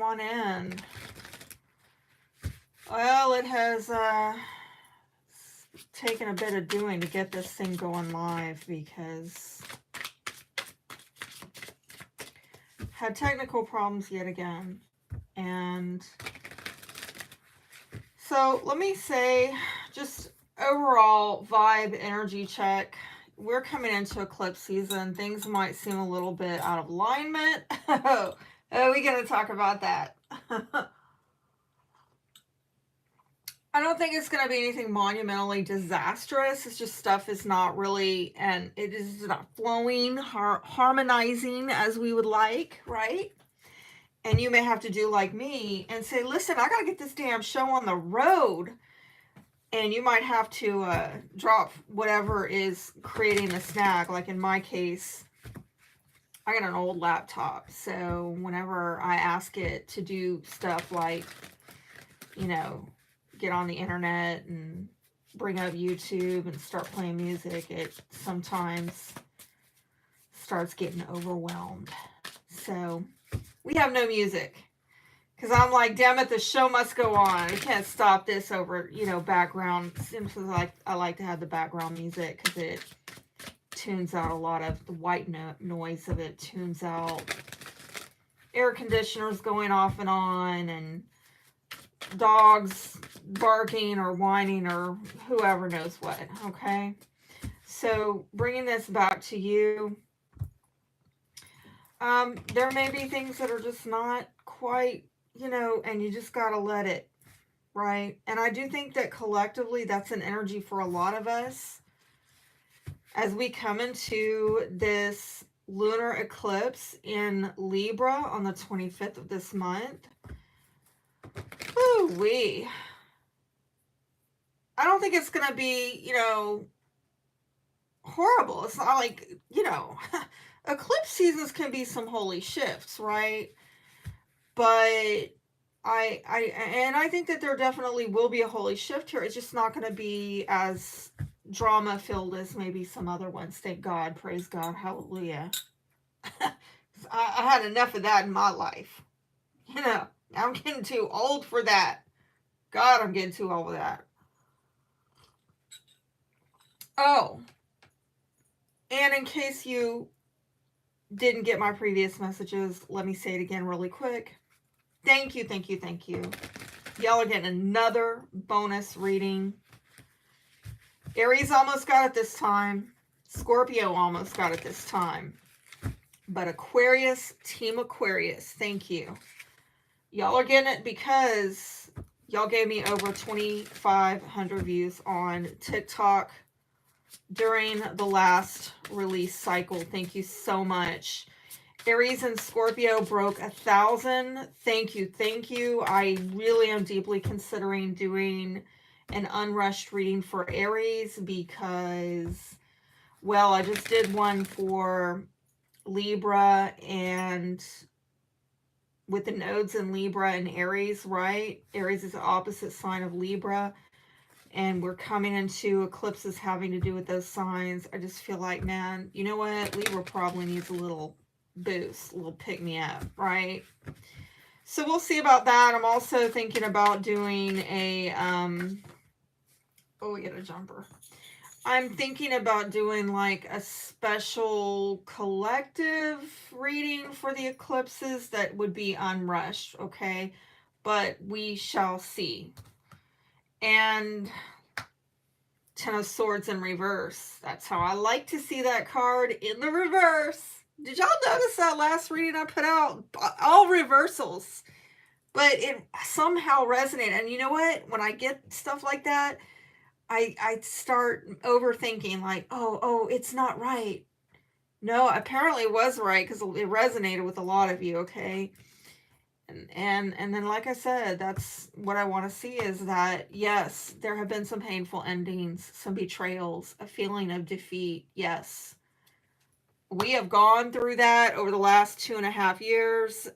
on in. Well, it has taken a bit of doing to get this thing going live because had technical problems yet again. And so let me say, just overall vibe energy check. We're coming into eclipse season. Things might seem a little bit out of alignment. Oh, we're going to talk about that. I don't think it's going to be anything monumentally disastrous. It's just stuff is not really, and it is not flowing, harmonizing as we would like, right? And you may have to do like me and say, listen, I got to get this damn show on the road. And you might have to drop whatever is creating the snag. Like in my case, I got an old laptop. So whenever I ask it to do stuff like, you know, get on the internet and bring up YouTube and start playing music, it sometimes starts getting overwhelmed. So we have no music because I'm like, damn it, the show must go on. I can't stop this over, you know, background. Seems like I like to have the background music because it tunes out a lot of the white noise of it, tunes out air conditioners going off and on, and dogs barking or whining or whoever knows what. Okay, so bringing this back to you, there may be things that are just not quite, you know, and you just gotta let it, right? And I do think that collectively that's an energy for a lot of us as we come into this lunar eclipse in Libra on the 25th of this month. Woo-wee. I don't think it's going to be, you know, horrible. It's not like, you know, eclipse seasons can be some holy shifts, right? But I think that there definitely will be a holy shift here. It's just not going to be as drama filled as maybe some other ones. Thank God. Praise God. Hallelujah. I had enough of that in my life. You know, I'm getting too old for that. God, I'm getting too old for that. Oh, and in case you didn't get my previous messages, let me say it again really quick. Thank you, thank you, thank you. Y'all are getting another bonus reading. Aries almost got it this time. Scorpio almost got it this time. But Aquarius, Team Aquarius, thank you. Y'all are getting it because y'all gave me over 2,500 views on TikTok during the last release cycle. Thank you so much. Aries and Scorpio broke 1,000. Thank you, thank you. I really am deeply considering doing an unrushed reading for Aries because, well, I just did one for Libra and with the nodes in Libra and Aries, right? Aries is the opposite sign of Libra. And we're coming into eclipses having to do with those signs. I just feel like, man, you know what? Libra probably needs a little boost, a little pick-me-up, right? So we'll see about that. I'm also thinking about doing a, oh, we get a jumper. I'm thinking about doing like a special collective reading for the eclipses that would be unrushed, okay? But we shall see. And Ten of Swords in reverse. That's how I like to see that card, in the reverse. Did y'all notice that last reading I put out? All reversals. But it somehow resonated. And you know what? When I get stuff like that, I start overthinking, like, oh, it's not right. No, apparently it was right because it resonated with a lot of you, okay? And then, like I said, that's what I want to see is that, yes, there have been some painful endings, some betrayals, a feeling of defeat. Yes. We have gone through that over the last 2.5 years.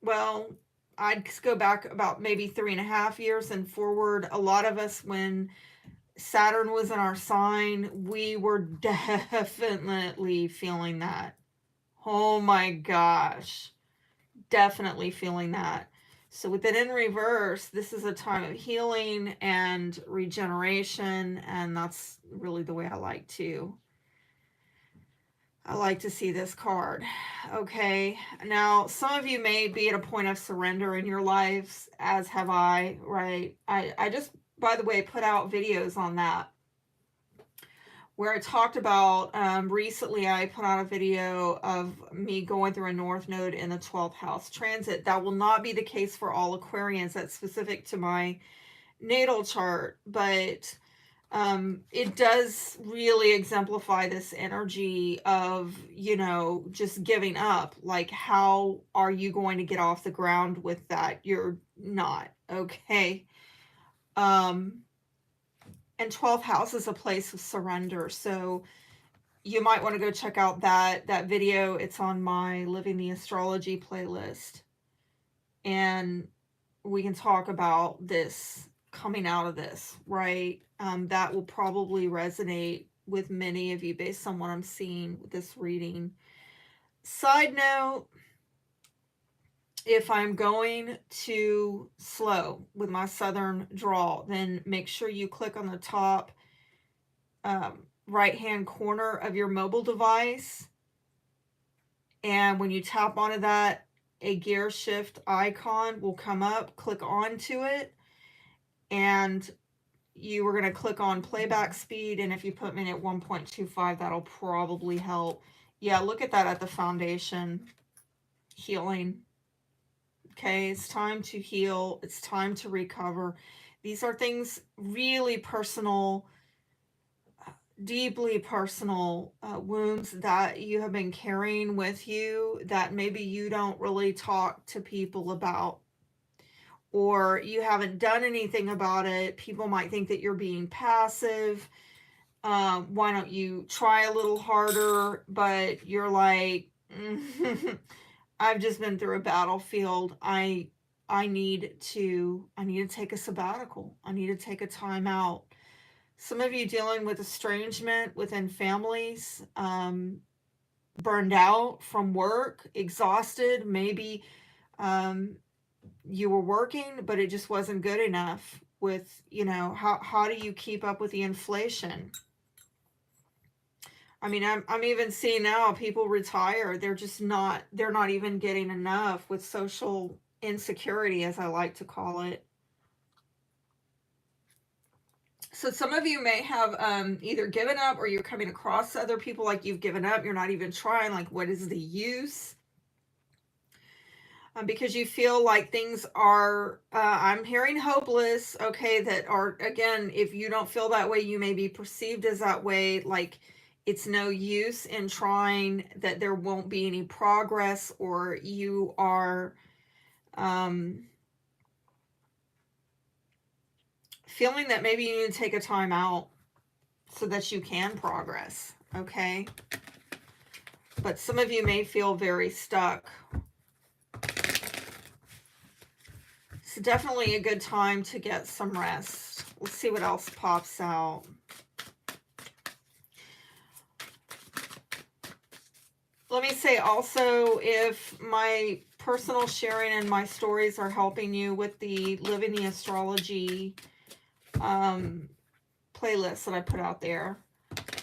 Well, I'd go back about maybe 3.5 years and forward. A lot of us, when Saturn was in our sign, we were definitely feeling that. Oh my gosh. definitely feeling that. So with it in reverse, this is a time of healing and regeneration, and that's really the way I like to see this card. Okay, now some of you may be at a point of surrender in your lives, as have I, right? I just, by the way, put out videos on that where I talked about, recently I put out a video of me going through a North Node in the 12th house transit. That will not be the case for all Aquarians. That's specific to my natal chart, but it does really exemplify this energy of, you know, just giving up. Like, how are you going to get off the ground with that? You're not, okay? And 12th house is a place of surrender. So you might want to go check out that video. It's on my Living the Astrology playlist. And we can talk about this, coming out of this, right? That will probably resonate with many of you based on what I'm seeing with this reading. Side note, if I'm going too slow with my southern drawl, then make sure you click on the top right hand corner of your mobile device, and when you tap onto that, a gear shift icon will come up. Click onto it, and you were going to click on playback speed, and if you put me at 1.25, that'll probably help. Yeah, look at that at the foundation. Healing. Okay, it's time to heal. It's time to recover. These are things really personal, deeply personal wounds that you have been carrying with you that maybe you don't really talk to people about, or you haven't done anything about it. People might think that you're being passive. Why don't you try a little harder? But you're like, I've just been through a battlefield. I need to take a sabbatical. I need to take a time out. Some of you dealing with estrangement within families, burned out from work, exhausted. Maybe you were working, but it just wasn't good enough with, you know, how do you keep up with the inflation? I mean, I'm even seeing now people retire. They're not even getting enough with social insecurity, as I like to call it. So some of you may have either given up, or you're coming across other people like you've given up. You're not even trying. Like, what is the use? Because you feel like things are, I'm hearing hopeless, okay, that are, again, if you don't feel that way, you may be perceived as that way, like it's no use in trying, that there won't be any progress, or you are feeling that maybe you need to take a time out so that you can progress, okay? But some of you may feel very stuck. It's definitely a good time to get some rest. Let's see what else pops out. Let me say also, if my personal sharing and my stories are helping you with the Living the Astrology playlist that I put out there,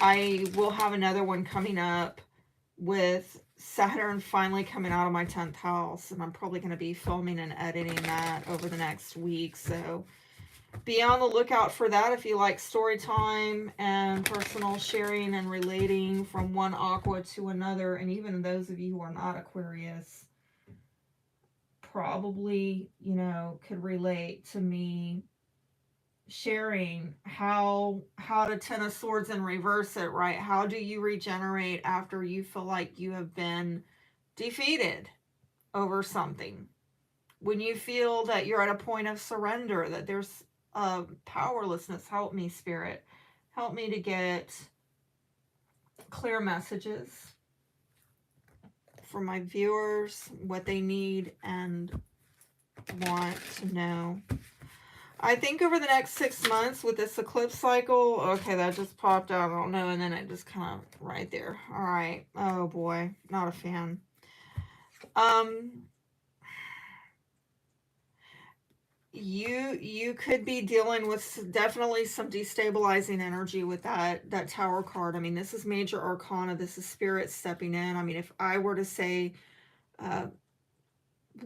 I will have another one coming up with Saturn finally coming out of my 10th house, and I'm probably going to be filming and editing that over the next week. So be on the lookout for that if you like story time and personal sharing and relating from one aqua to another. And even those of you who are not Aquarius probably, you know, could relate to me sharing how to 10 of swords and reverse it, right? How do you regenerate after you feel like you have been defeated over something? When you feel that you're at a point of surrender, that there's powerlessness. Help me, Spirit. Help me to get clear messages for my viewers, what they need and want to know. I think over the next 6 months with this eclipse cycle, okay, that just popped out, I don't know, and then it just kind of right there. All right. Oh boy, not a fan. you could be dealing with definitely some destabilizing energy with that Tower card. I mean, this is major arcana. This is spirit stepping in. I mean, if I were to say uh,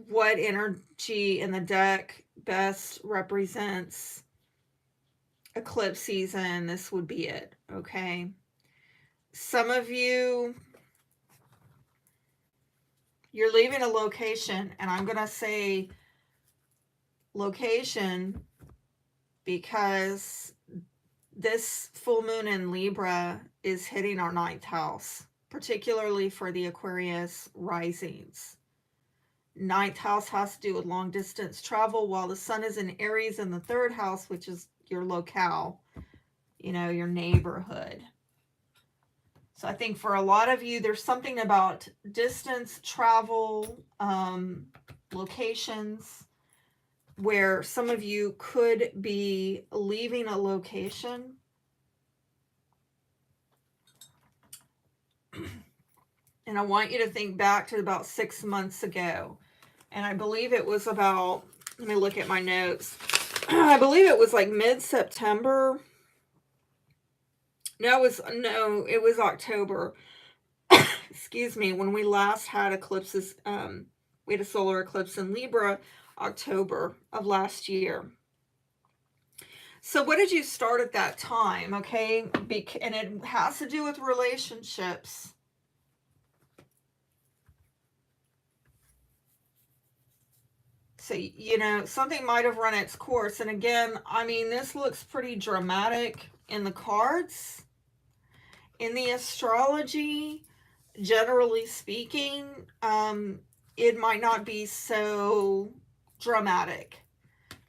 what energy in the deck best represents eclipse season, this would be it. Okay. Some of you, you're leaving a location, and I'm going to say location because this full moon in Libra is hitting our 9th house, particularly for the Aquarius risings. 9th house has to do with long distance travel, while the sun is in Aries in the 3rd house, which is your locale, you know, your neighborhood. So I think for a lot of you, there's something about distance travel, locations, where some of you could be leaving a location. And I want you to think back to about 6 months ago. And I believe it was about, let me look at my notes. I believe it was like mid-September. No, it was October. Excuse me, when we last had eclipses, we had a solar eclipse in Libra, October of last year. So what did you start at that time, okay? And it has to do with relationships. So, you know, something might have run its course. And again, I mean, this looks pretty dramatic in the cards. In the astrology, generally speaking, it might not be so dramatic.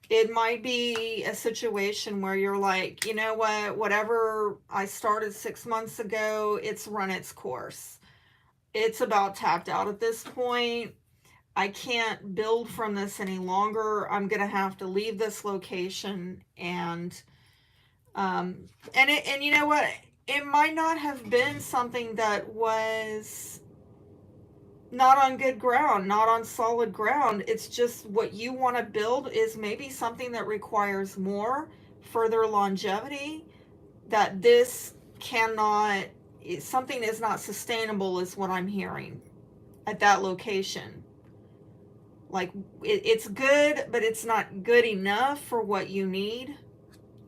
It might be a situation where you're like, you know what, whatever I started 6 months ago, it's run its course. It's about tapped out at this point. I can't build from this any longer. I'm going to have to leave this location. And you know what? It might not have been something that was not on good ground, not on solid ground. It's just what you want to build is maybe something that requires more, further longevity, that this cannot, something is not sustainable is what I'm hearing at that location. Like, it's good, but it's not good enough for what you need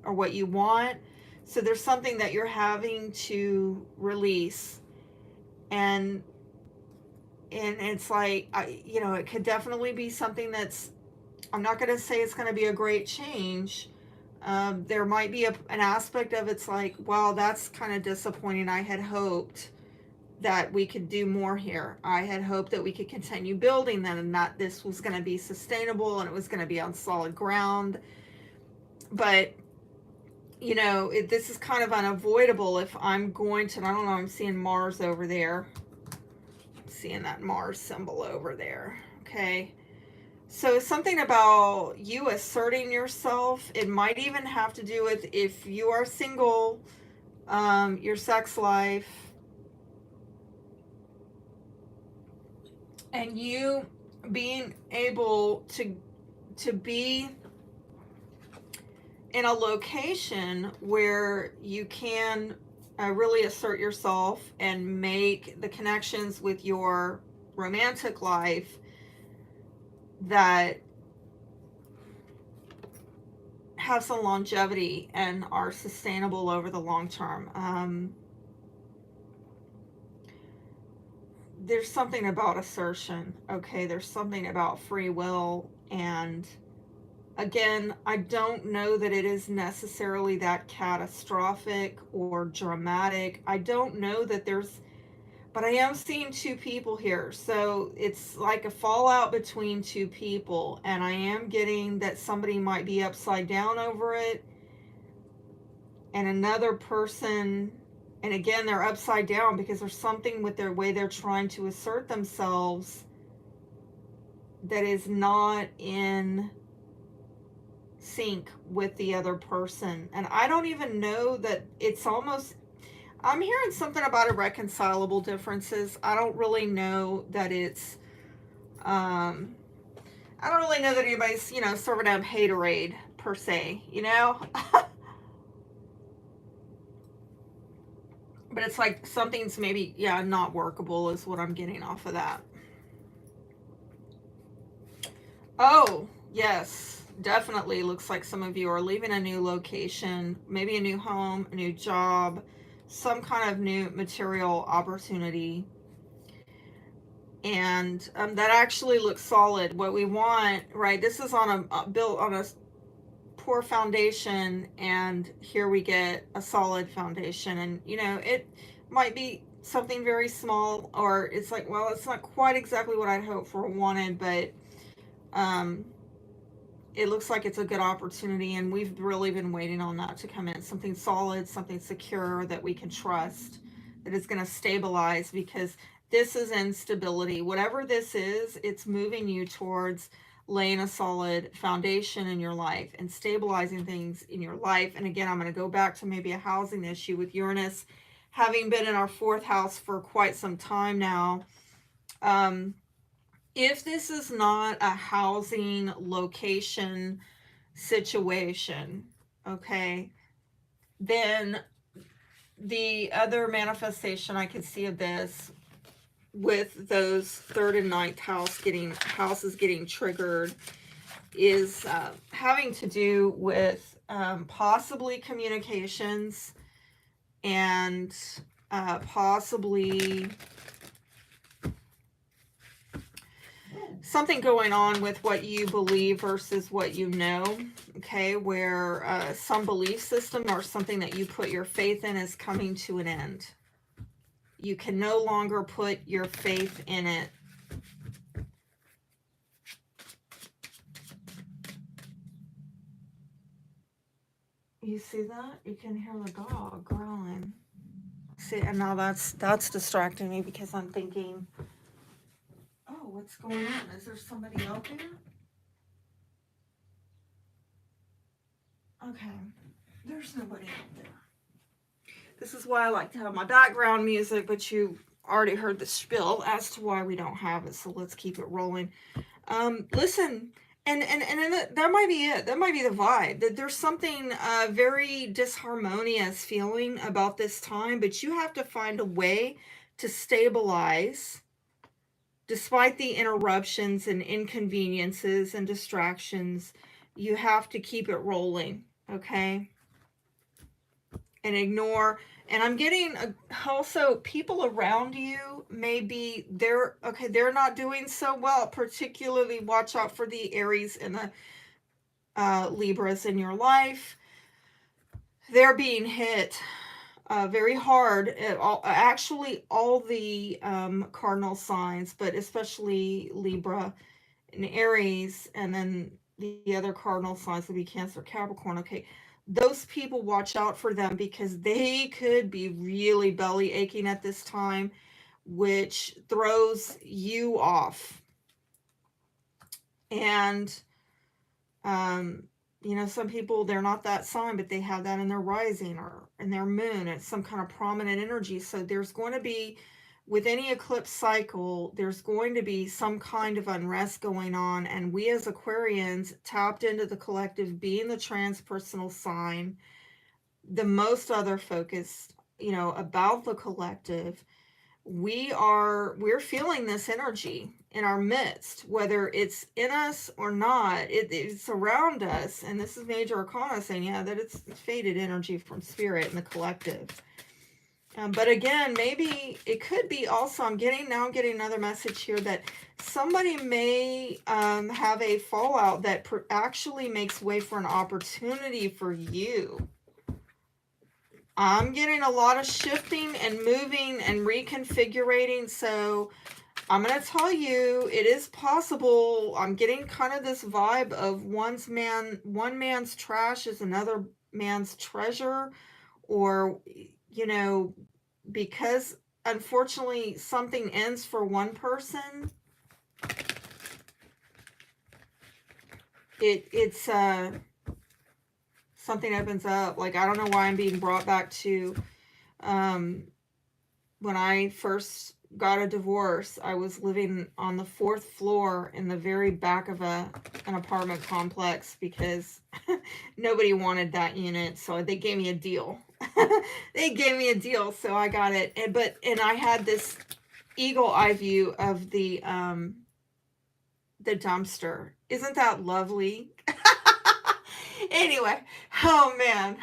or what you want. So there's something that you're having to release. And it's like, you know, it could definitely be something that's, I'm not going to say it's going to be a great change. There might be an aspect of it's like, wow, that's kind of disappointing. I had hoped that we could do more here. I had hoped that we could continue building that and that this was going to be sustainable and it was going to be on solid ground. But, you know, this is kind of unavoidable if I'm going to, I don't know, I'm seeing Mars over there. I'm seeing that Mars symbol over there. Okay. So something about you asserting yourself. It might even have to do with if you are single, your sex life, and you being able to be in a location where you can really assert yourself and make the connections with your romantic life that have some longevity and are sustainable over the long term. There's something about assertion, okay? There's something about free will. And again, I don't know that it is necessarily that catastrophic or dramatic. I don't know that there's, but I am seeing two people here. So it's like a fallout between two people. And I am getting that somebody might be upside down over it. And another person, and again, they're upside down because there's something with their way they're trying to assert themselves that is not in sync with the other person. And I don't even know that it's almost, I'm hearing something about irreconcilable differences. I don't really know that it's I don't really know that anybody's, you know, serving up haterade per se, you know? But it's like something's maybe, yeah, not workable is what I'm getting off of that. Oh, yes, definitely looks like some of you are leaving a new location, maybe a new home, a new job, some kind of new material opportunity. And that actually looks solid. What we want, right? This is on a built on a poor foundation, and here we get a solid foundation. And you know, it might be something very small, or it's like, well, it's not quite exactly what I'd hoped for or wanted, but um, it looks like it's a good opportunity, and we've really been waiting on that to come in. Something solid, something secure that we can trust, that is going to stabilize, because this is instability. Whatever this is, it's moving you towards laying a solid foundation in your life and stabilizing things in your life. And again, I'm going to go back to maybe a housing issue with Uranus having been in our 4th house for quite some time now. If this is not a housing location situation, okay, then the other manifestation I can see of this, with those 3rd and 9th houses getting triggered, is having to do with possibly communications, and possibly something going on with what you believe versus what you know, okay, where some belief system or something that you put your faith in is coming to an end. You can no longer put your faith in it. You see that? You can hear the dog growling. See, and now that's distracting me, because I'm thinking, oh, what's going on? Is there somebody out there? Okay, there's nobody out there. This is why I like to have my background music, but you already heard the spiel as to why we don't have it, so let's keep it rolling. Listen, and that might be it. That might be the vibe. That there's something very disharmonious feeling about this time, but you have to find a way to stabilize despite the interruptions and inconveniences and distractions. You have to keep it rolling, okay? And ignore. And I'm getting also people around you, maybe they're not doing so well. Particularly watch out for the Aries and the Libras in your life. They're being hit very hard. Actually all the cardinal signs, but especially Libra and Aries, and then the other cardinal signs would be Cancer, Capricorn. Okay, those people, watch out for them, because they could be really belly aching at this time, which throws you off. And you know, some people, they're not that sign, but they have that in their rising or in their moon. It's some kind of prominent energy. So there's going to be, with any eclipse cycle, there's going to be some kind of unrest going on. And we as Aquarians, tapped into the collective, being the transpersonal sign, the most other focused, you know, about the collective, we're feeling this energy in our midst, whether it's in us or not. It's around us. And this is major arcana saying, yeah, that it's faded energy from spirit and the collective. But again, maybe it could be also, I'm getting another message here that somebody may have a fallout that actually makes way for an opportunity for you. I'm getting a lot of shifting and moving and reconfiguring. So I'm going to tell you, it is possible. I'm getting kind of this vibe of one man's trash is another man's treasure, or, you know, because unfortunately something ends for one person, it's something opens up. Like, I don't know why I'm being brought back to when I first got a divorce, I was living on the 4th floor in the very back of an apartment complex because nobody wanted that unit, so they gave me a deal. They gave me a deal, so I got it. And I had this eagle eye view of the dumpster. Isn't that lovely? Anyway, oh man.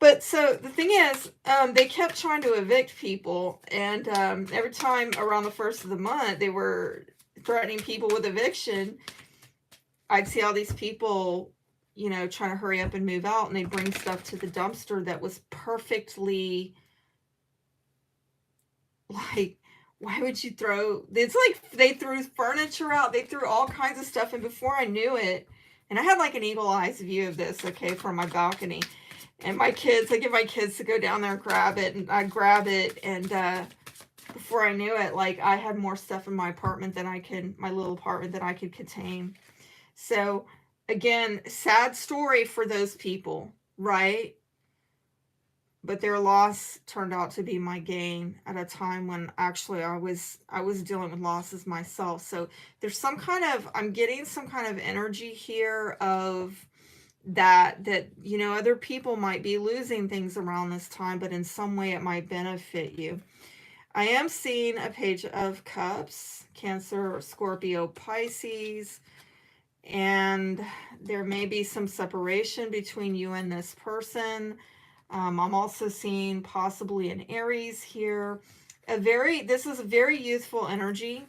But so the thing is, they kept trying to evict people, and every time around the 1st of the month, they were threatening people with eviction. I'd see all these people, you know, trying to hurry up and move out, and they'd bring stuff to the dumpster that was perfectly, like, why would you throw, it's like they threw furniture out, they threw all kinds of stuff, and before I knew it, and I had like an eagle eyes view of this, okay, from my balcony. And my kids, I get my kids to go down there and grab it, and I grab it, and before I knew it, like, I had more stuff in my apartment than my little apartment that I could contain. So, again, sad story for those people, right? But their loss turned out to be my gain at a time when actually I was dealing with losses myself. So there's some kind of, I'm getting some kind of energy here of that you know, other people might be losing things around this time, but in some way it might benefit you. I am seeing a Page of Cups, Cancer, Scorpio, Pisces, and there may be some separation between you and this person. I'm also seeing possibly an Aries here. This is a very youthful energy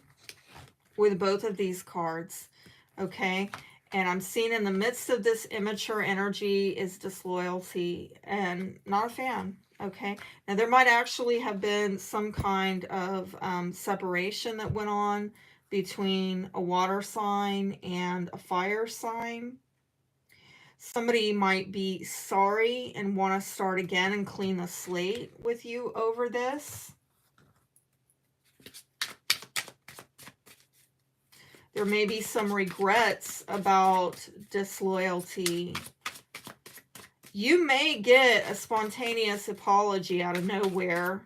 with both of these cards, okay? And I'm seeing in the midst of this immature energy is disloyalty, and not a fan, okay? Now, there might actually have been some kind of separation that went on between a water sign and a fire sign. Somebody might be sorry and want to start again and clean the slate with you over this. There may be some regrets about disloyalty. You may get a spontaneous apology out of nowhere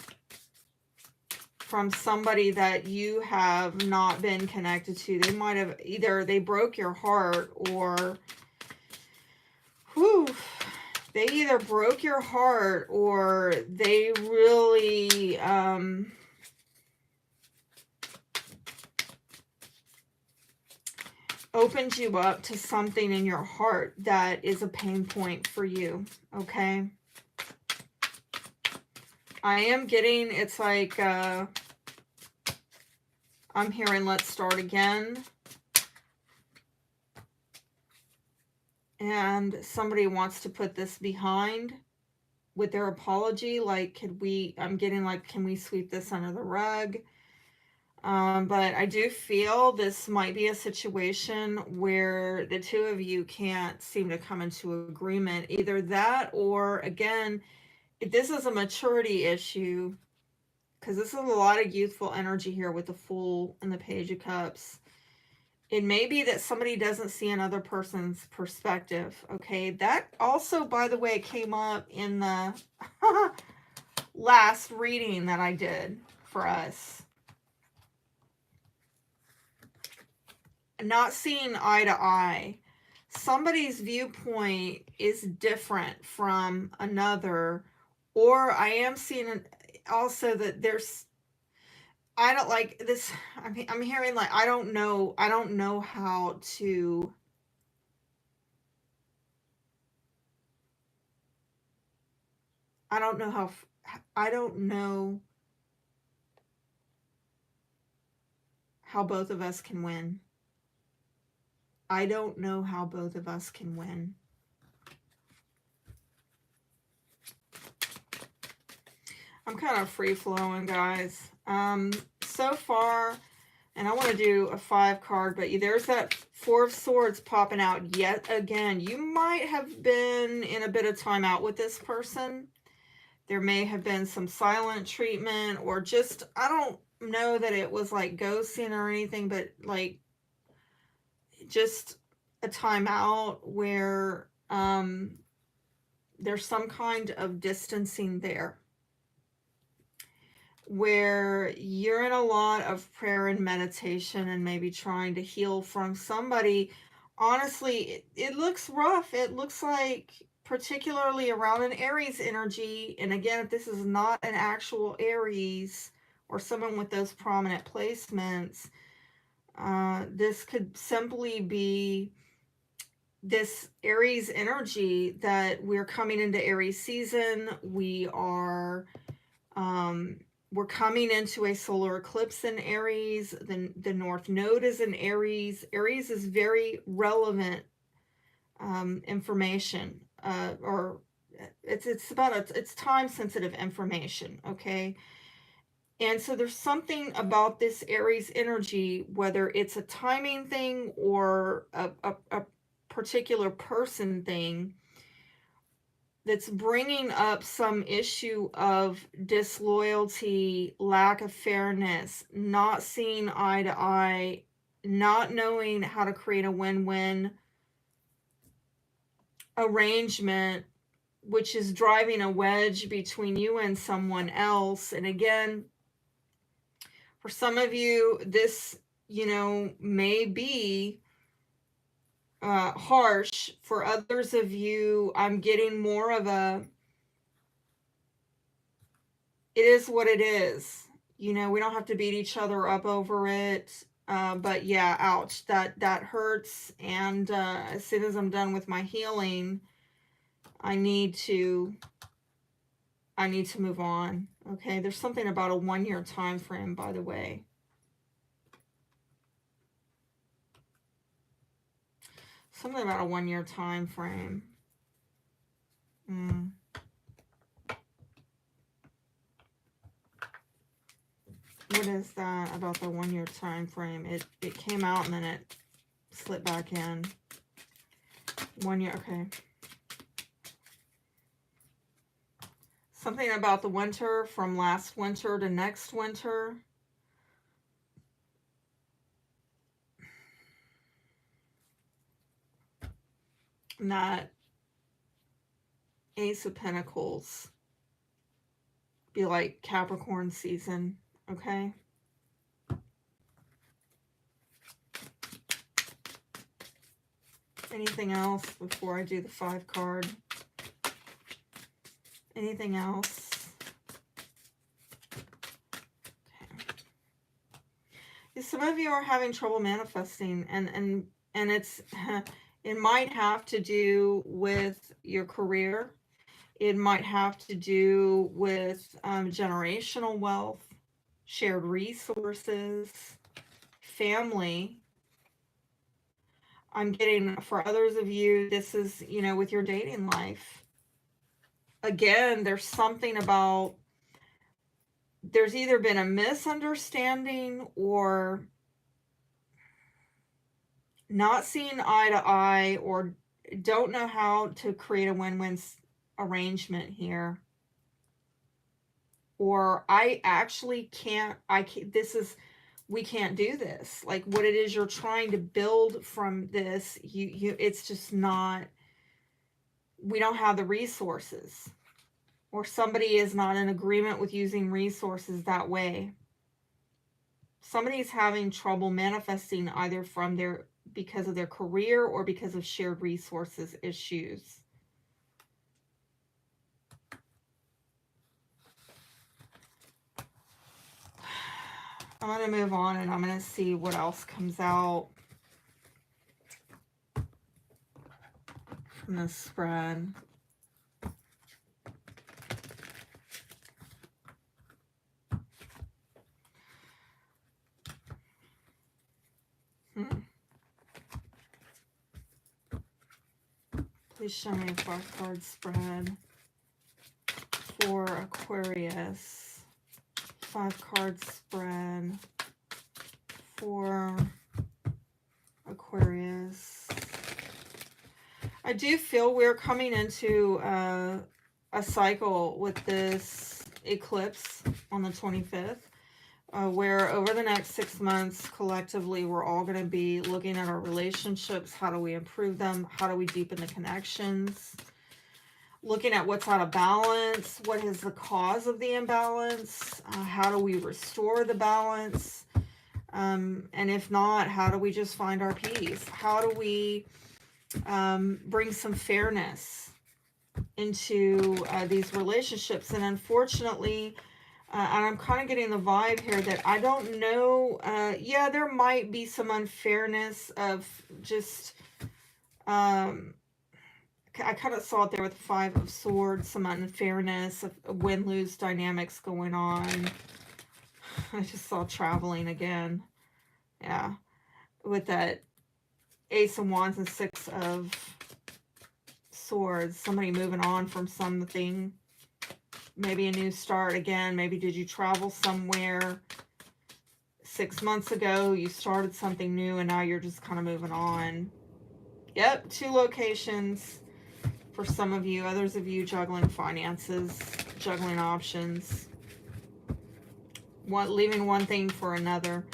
from somebody that you have not been connected to. They might have they broke your heart, or they either broke your heart, or they really opened you up to something in your heart that is a pain point for you, okay? I am getting, it's like, I'm hearing let's start again. And somebody wants to put this behind with their apology, like, I'm getting like, can we sweep this under the rug? But I do feel this might be a situation where the two of you can't seem to come into agreement. Either that, or again, if this is a maturity issue, because this is a lot of youthful energy here with the Fool and the Page of Cups. It may be that somebody doesn't see another person's perspective, okay? That also, by the way, came up in the last reading that I did for us. Not seeing eye to eye. Somebody's viewpoint is different from another, or I am seeing also that there's, I don't like this, I'm hearing like, I don't know how to, I don't know how both of us can win. I don't know how both of us can win. I'm kind of free-flowing, guys. So far, and I want to do a 5 card, but there's that 4 of Swords popping out yet again. You might have been in a bit of time out with this person. There may have been some silent treatment, or just, I don't know that it was like ghosting or anything, but like just a time out where there's some kind of distancing there. where you're in a lot of prayer and meditation and maybe trying to heal from somebody. Honestly, it looks rough. It looks like, particularly around an Aries energy, and again, if this is not an actual Aries or someone with those prominent placements, this could simply be this Aries energy that we're coming into Aries season. We're coming into a solar eclipse in Aries. The North Node is in Aries. Aries is very relevant information, or it's time sensitive information. Okay. And so there's something about this Aries energy, whether it's a timing thing or a particular person thing, that's bringing up some issue of disloyalty, lack of fairness, not seeing eye to eye, not knowing how to create a win-win arrangement, which is driving a wedge between you and someone else. And again, for some of you, this, may be harsh. For others of you, I'm getting more of a, it is what it is. We don't have to beat each other up over it. But yeah, ouch, that hurts. And as soon as I'm done with my healing, I need to move on. Okay, there's something about a 1-year time frame, by the way. Something about a 1-year time frame. What is that about the 1-year time frame? It came out and then it slipped back in. 1 year, okay. Something about the winter, from last winter to next winter. And that Ace of Pentacles be like Capricorn season, okay? Anything else before I do the 5 card? Anything else? Okay. Some of you are having trouble manifesting, and it's it might have to do with your career. It might have to do with generational wealth, shared resources, family. I'm getting, for others of you, this is, with your dating life. Again, there's something about, there's either been a misunderstanding or not seeing eye to eye, or don't know how to create a win-win arrangement here. Or I actually can't, we can't do this. Like, what it is you're trying to build from this, it's just not, we don't have the resources, or somebody is not in agreement with using resources that way. Somebody's having trouble manifesting either because of their career or because of shared resources issues. I'm going to move on and I'm going to see what else comes out from this spread. Please show me a 5-card spread for Aquarius. 5-card spread for Aquarius. I do feel we're coming into a cycle with this eclipse on the 25th, where over the next 6 months, collectively, we're all going to be looking at our relationships. How do we improve them? How do we deepen the connections? looking at what's out of balance, what is the cause of the imbalance, how do we restore the balance, and if not, how do we just find our peace? How do we bring some fairness into these relationships? And unfortunately, and I'm kind of getting the vibe here that I don't know, yeah, there might be some unfairness of just, I kind of saw it there with the Five of Swords, some unfairness of win-lose dynamics going on. I just saw traveling again. Yeah. With that Ace of Wands and Six of Swords. Somebody moving on from something. Maybe a new start again. Maybe did you travel somewhere 6 months ago? You started something new and now you're just kind of moving on. Yep, 2 locations. For some of you, others of you juggling finances, juggling options, leaving one thing for another.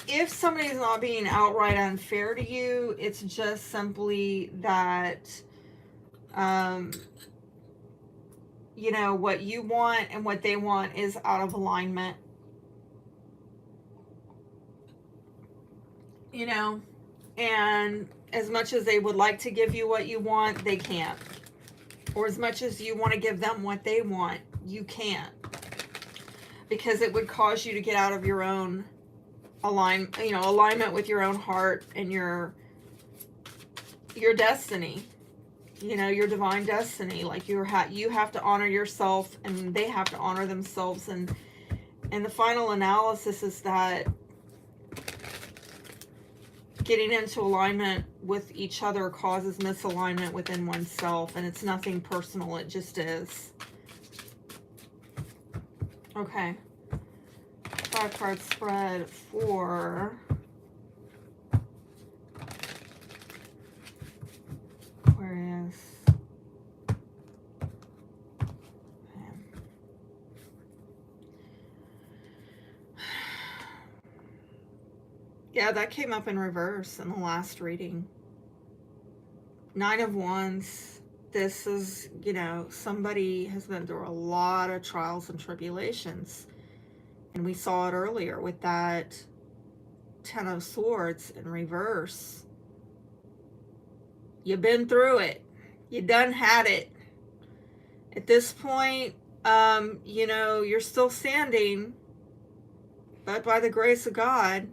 If somebody's not being outright unfair to you, it's just simply that, you know, what you want and what they want is out of alignment. You know, and as much as they would like to give you what you want, they can't. Or as much as you want to give them what they want, you can't. Because it would cause you to get out of your own alignment with your own heart and your destiny. You know, your divine destiny. Like you have to honor yourself and they have to honor themselves. And the final analysis is that getting into alignment with each other causes misalignment within oneself, and it's nothing personal, it just is. Okay. 5-card spread for Aquarius. Yeah, that came up in reverse in the last reading. 9 of Wands. This is, you know, somebody has been through a lot of trials and tribulations. And we saw it earlier with that 10 of Swords in reverse. You've been through it. You done had it. At this point, you know, you're still standing, but by the grace of God.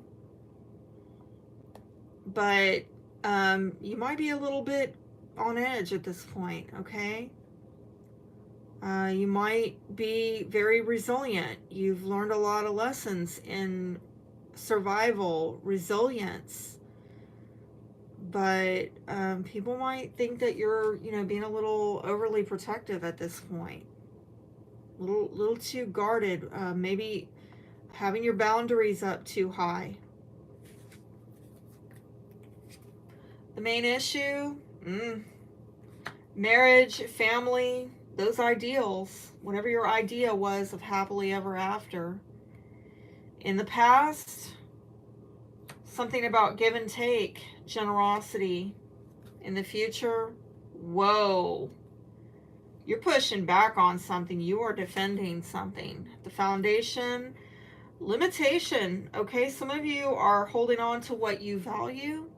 But you might be a little bit on edge at this point, okay? You might be very resilient. You've learned a lot of lessons in survival, resilience. But people might think that you're, you know, being a little overly protective at this point. A little too guarded. Maybe having your boundaries up too high. The main issue, marriage, family, those ideals, whatever your idea was of happily ever after. In the past, something about give and take, generosity. In the future, whoa, you're pushing back on something. You are defending something. The foundation, limitation. Okay, some of you are holding on to what you value.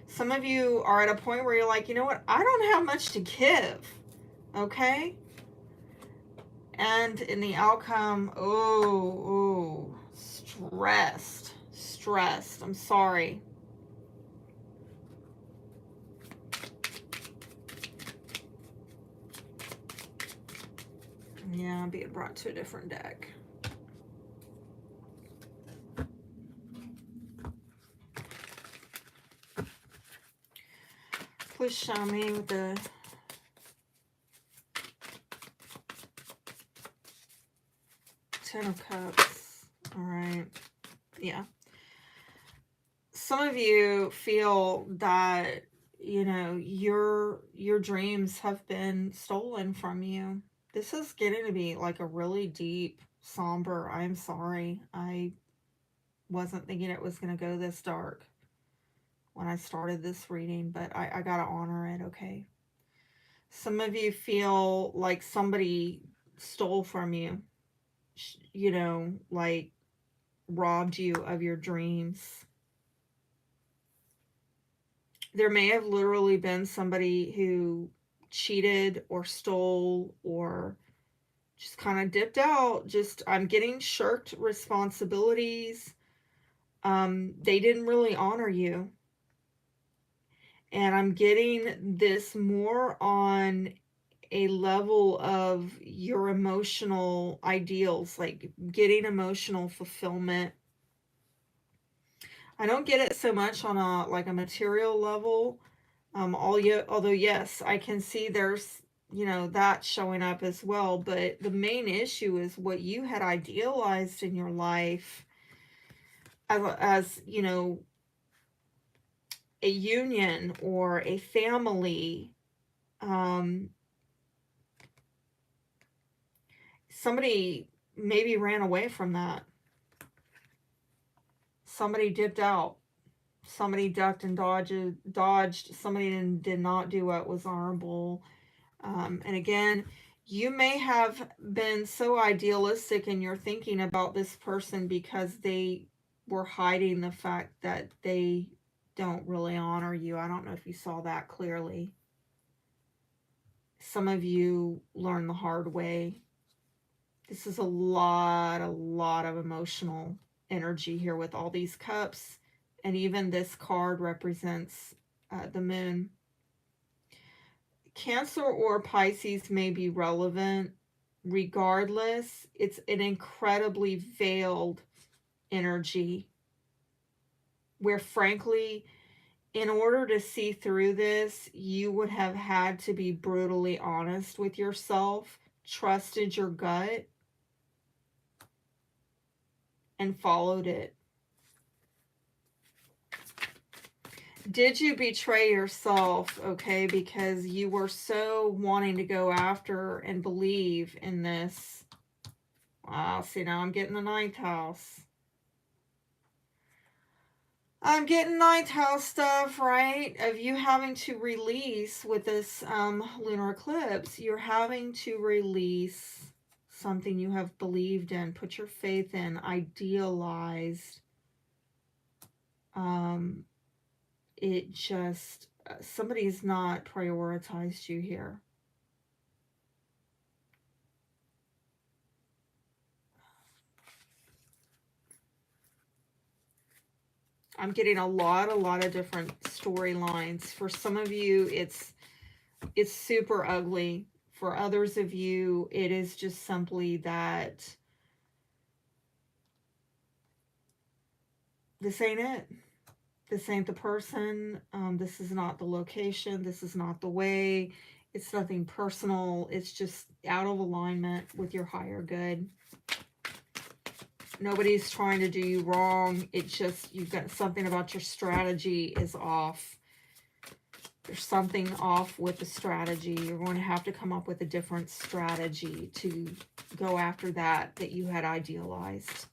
Some of you are at a point where you're like, you know what? I don't have much to give. Okay? And in the outcome, stressed. I'm sorry. Yeah, I'm being brought to a different deck. Please show me with the Ten of Cups. All right. Yeah. Some of you feel that, you know, your dreams have been stolen from you. This is getting to be like a really deep, somber, I'm sorry. I wasn't thinking it was going to go this dark. when I started this reading, but I gotta honor it, okay? Some of you feel like somebody stole from you, you know, like robbed you of your dreams. There may have literally been somebody who cheated or stole or just kind of dipped out. Just, I'm getting shirked responsibilities. They didn't really honor you. And I'm getting this more on a level of your emotional ideals, like getting emotional fulfillment. I don't get it so much on a like a material level. Although yes, I can see there's, you know, that showing up as well, but the main issue is what you had idealized in your life as you know, a union or a family. Somebody maybe ran away from that. Somebody dipped out. Somebody ducked and dodged. Somebody did not do what was honorable. And again, you may have been so idealistic in your thinking about this person because they were hiding the fact that they don't really honor you. I don't know if you saw that clearly. Some of you learned the hard way. This is a lot of emotional energy here with all these cups. And even this card represents the moon. Cancer or Pisces may be relevant. Regardless, it's an incredibly veiled energy where, frankly, in order to see through this, you would have had to be brutally honest with yourself, trusted your gut, and followed it. Did you betray yourself, okay, because you were so wanting to go after and believe in this? Wow, see, now I'm getting the ninth house. I'm getting ninth house stuff, right? Of you having to release with this lunar eclipse. You're having to release something you have believed in, put your faith in, idealized. It just, somebody's not prioritized you here. I'm getting a lot of different storylines. For some of you, it's super ugly. For others of you, it is just simply that this ain't it. This ain't the person. This is not the location. This is not the way. It's nothing personal. It's just out of alignment with your higher good. Nobody's trying to do you wrong. It's just you've got something about your strategy is off. There's something off with the strategy. You're going to have to come up with a different strategy to go after that you had idealized.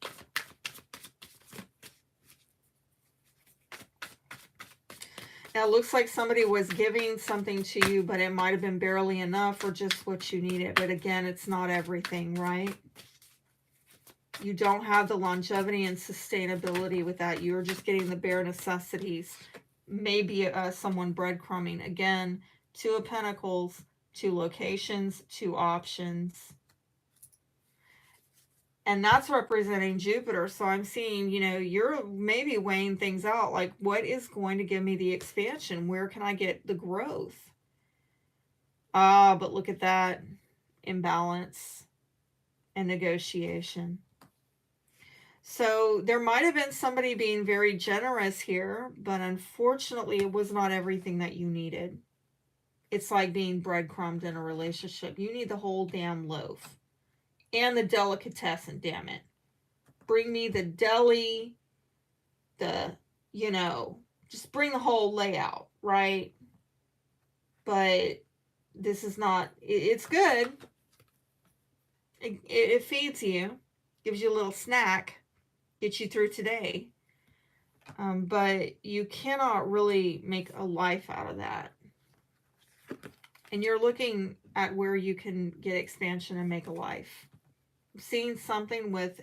Now, it looks like somebody was giving something to you, but it might have been barely enough or just what you needed. But again, it's not everything, right? You don't have the longevity and sustainability with that. You're just getting the bare necessities. Maybe someone breadcrumbing. Again, Two of Pentacles, 2 locations, 2 options. And that's representing Jupiter. So I'm seeing, you know, you're maybe weighing things out. Like, what is going to give me the expansion? Where can I get the growth? But look at that. Imbalance and negotiation. So there might have been somebody being very generous here, but unfortunately it was not everything that you needed. It's like being breadcrumbed in a relationship. You need the whole damn loaf. And the delicatessen, damn it. Bring me the deli, you know, just bring the whole layout, right? But this is not, it's good. It feeds you, gives you a little snack, gets you through today. But you cannot really make a life out of that. And you're looking at where you can get expansion and make a life. I'm seeing something with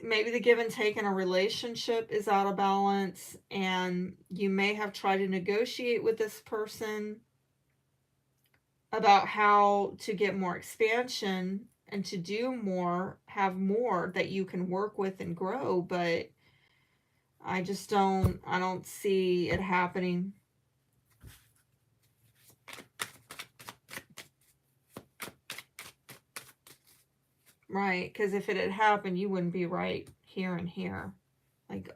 maybe the give and take in a relationship is out of balance, and you may have tried to negotiate with this person about how to get more expansion and to do more, have more that you can work with and grow, but I don't see it happening. Right, because if it had happened, you wouldn't be right here and here. Like,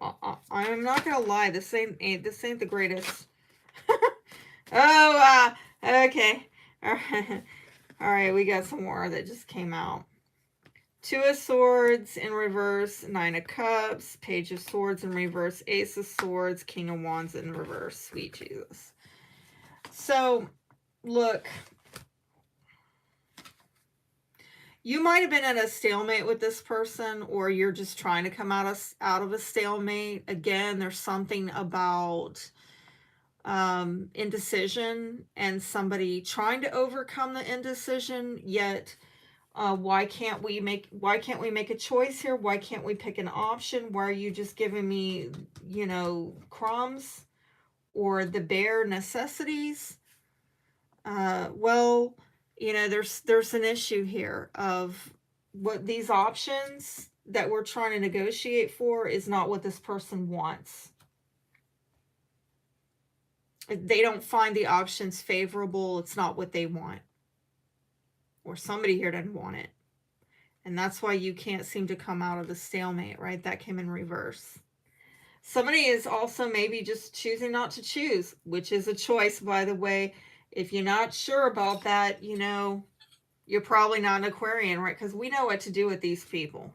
I'm not gonna lie, this ain't the greatest. Oh, okay. All right, we got some more that just came out. 2 of Swords in reverse, 9 of Cups, Page of Swords in reverse, Ace of Swords, King of Wands in reverse. Sweet Jesus. So, look, you might have been at a stalemate with this person, or you're just trying to come out of a stalemate. Again, there's something about indecision and somebody trying to overcome the indecision, yet why can't we make a choice here? Why can't we pick an option? Why are you just giving me, crumbs or the bare necessities? Well, there's an issue here of what these options that we're trying to negotiate for is not what this person wants. They don't find the options favorable. It's not what they want. Or somebody here doesn't want it. And that's why you can't seem to come out of the stalemate, right? That came in reverse. Somebody is also maybe just choosing not to choose, which is a choice, by the way. If you're not sure about that, you're probably not an Aquarian, right? Because we know what to do with these people.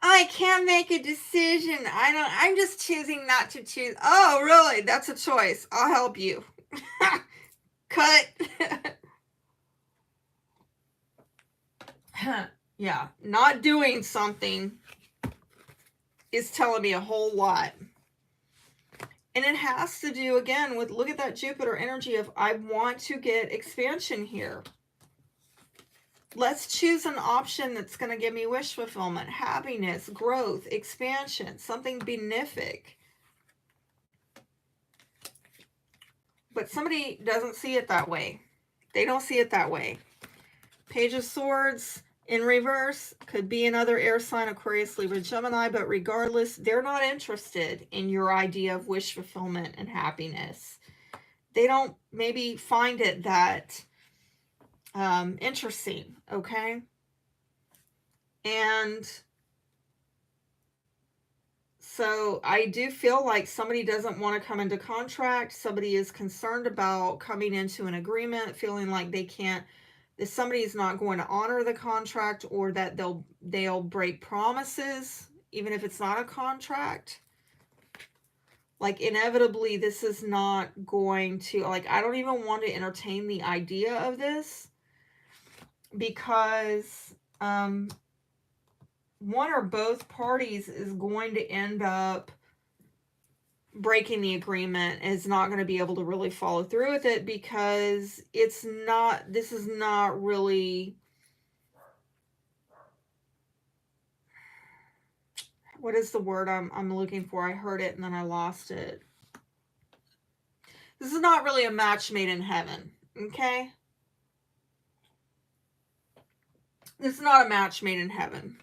I can't make a decision. I'm just choosing not to choose. Oh, really? That's a choice. I'll help you. Cut. Yeah, not doing something is telling me a whole lot. And it has to do, again, with, look at that Jupiter energy of, I want to get expansion here. Let's choose an option that's going to give me wish fulfillment, happiness, growth, expansion, something benefic. But somebody doesn't see it that way. They don't see it that way. Page of Swords in reverse could be another air sign, Aquarius, Libra, Gemini, but regardless, they're not interested in your idea of wish fulfillment and happiness. They don't maybe find it that interesting, okay? And so I do feel like somebody doesn't want to come into contract. Somebody is concerned about coming into an agreement, feeling like they can't, that somebody is not going to honor the contract, or that they'll break promises, even if it's not a contract. Like, inevitably, this is not going to, like, I don't even want to entertain the idea of this, because one or both parties is going to end up breaking the agreement, is not going to be able to really follow through with it, because this is not really, what is the word I'm looking for? I heard it and then I lost it. This is not really a match made in heaven, okay? This is not a match made in heaven.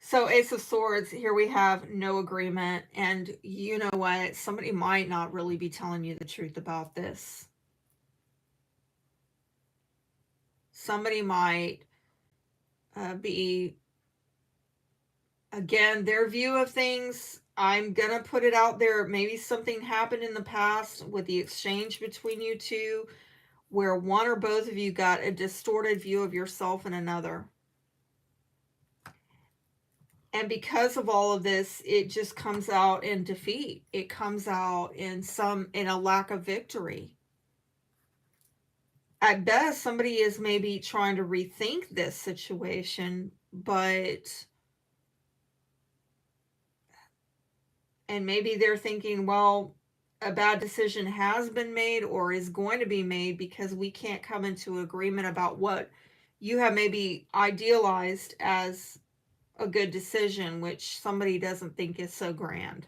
So Ace of Swords, here we have no agreement. And you know what? Somebody might not really be telling you the truth about this. Somebody might be, again, their view of things. I'm going to put it out there. Maybe something happened in the past with the exchange between you two, where one or both of you got a distorted view of yourself and another. And because of all of this, it just comes out in defeat. It comes out in a lack of victory. At best, somebody is maybe trying to rethink this situation, but, and maybe they're thinking, well, a bad decision has been made or is going to be made because we can't come into agreement about what you have maybe idealized as a good decision, which somebody doesn't think is so grand.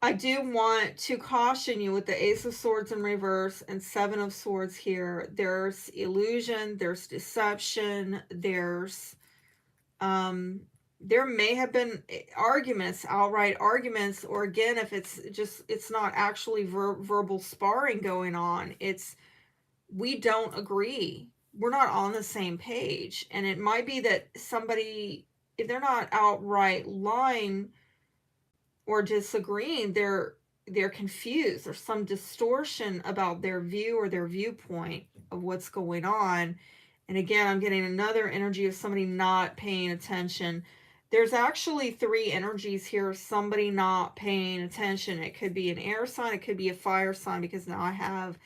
I do want to caution you with the Ace of Swords in reverse and Seven of Swords here. There's illusion, there's deception, there may have been arguments, outright arguments, or again, if it's not actually verbal sparring going on, it's we don't agree. We're not on the same page. And it might be that somebody, if they're not outright lying or disagreeing, they're confused. There's some distortion about their view or their viewpoint of what's going on. And again, I'm getting another energy of somebody not paying attention. There's actually three energies here of somebody not paying attention. It could be an air sign, it could be a fire sign, because now I have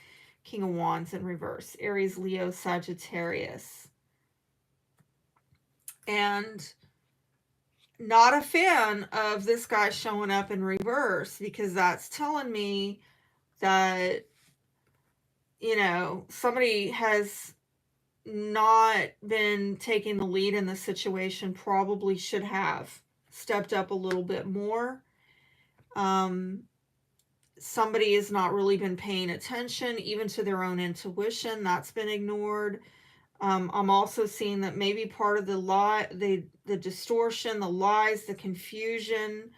King of Wands in reverse. Aries, Leo, Sagittarius. And not a fan of this guy showing up in reverse, because that's telling me that, you know, somebody has not been taking the lead in the situation, probably should have stepped up a little bit more. Somebody has not really been paying attention even to their own intuition. That's been ignored. I'm also seeing that maybe part of the lie, the distortion, the lies, the confusion,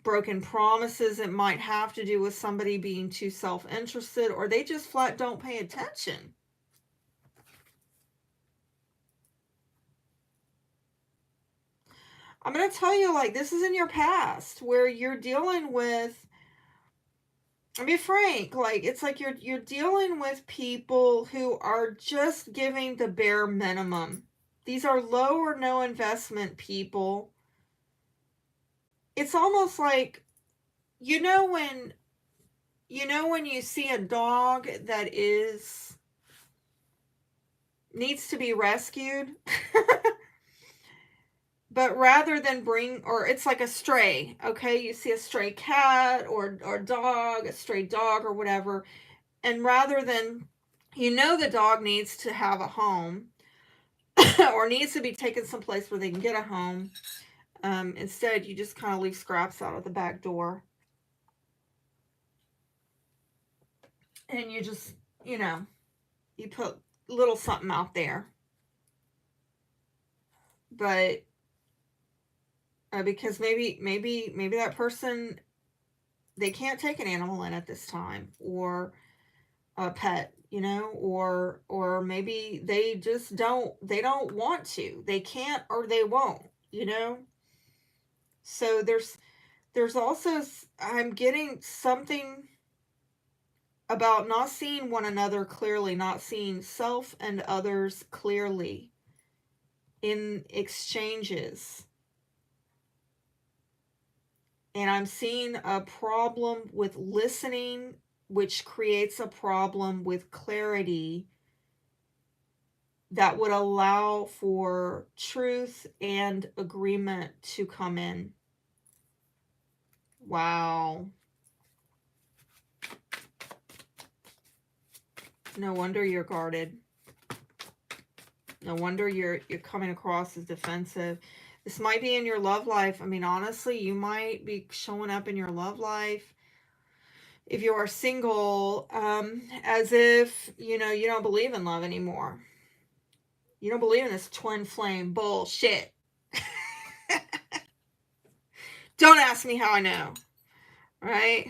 broken promises, it might have to do with somebody being too self-interested, or they just flat don't pay attention. I'm going to tell you, like, this is in your past where you're dealing with, I'll be frank, like, it's like you're dealing with people who are just giving the bare minimum. These are low or no investment people. It's almost like, you know when you see a dog that needs to be rescued, but rather than bring, or it's like a stray, okay? You see a stray cat or dog, a stray dog or whatever, and rather than, you know, the dog needs to have a home or needs to be taken someplace where they can get a home, instead you just kind of leave scraps out of the back door. And you just, you know, you put a little something out there. But because maybe that person, they can't take an animal in at this time, or a pet, you know, or maybe they just don't want to, they can't, or they won't, you know. So there's also, I'm getting something about not seeing one another clearly, not seeing self and others clearly in exchanges. And I'm seeing a problem with listening, which creates a problem with clarity that would allow for truth and agreement to come in. Wow. No wonder you're guarded. No wonder you're coming across as defensive. This might be in your love life. I mean, honestly, you might be showing up in your love life, if you are single, as if, you know, you don't believe in love anymore. You don't believe in this twin flame bullshit. Don't ask me how I know. Right?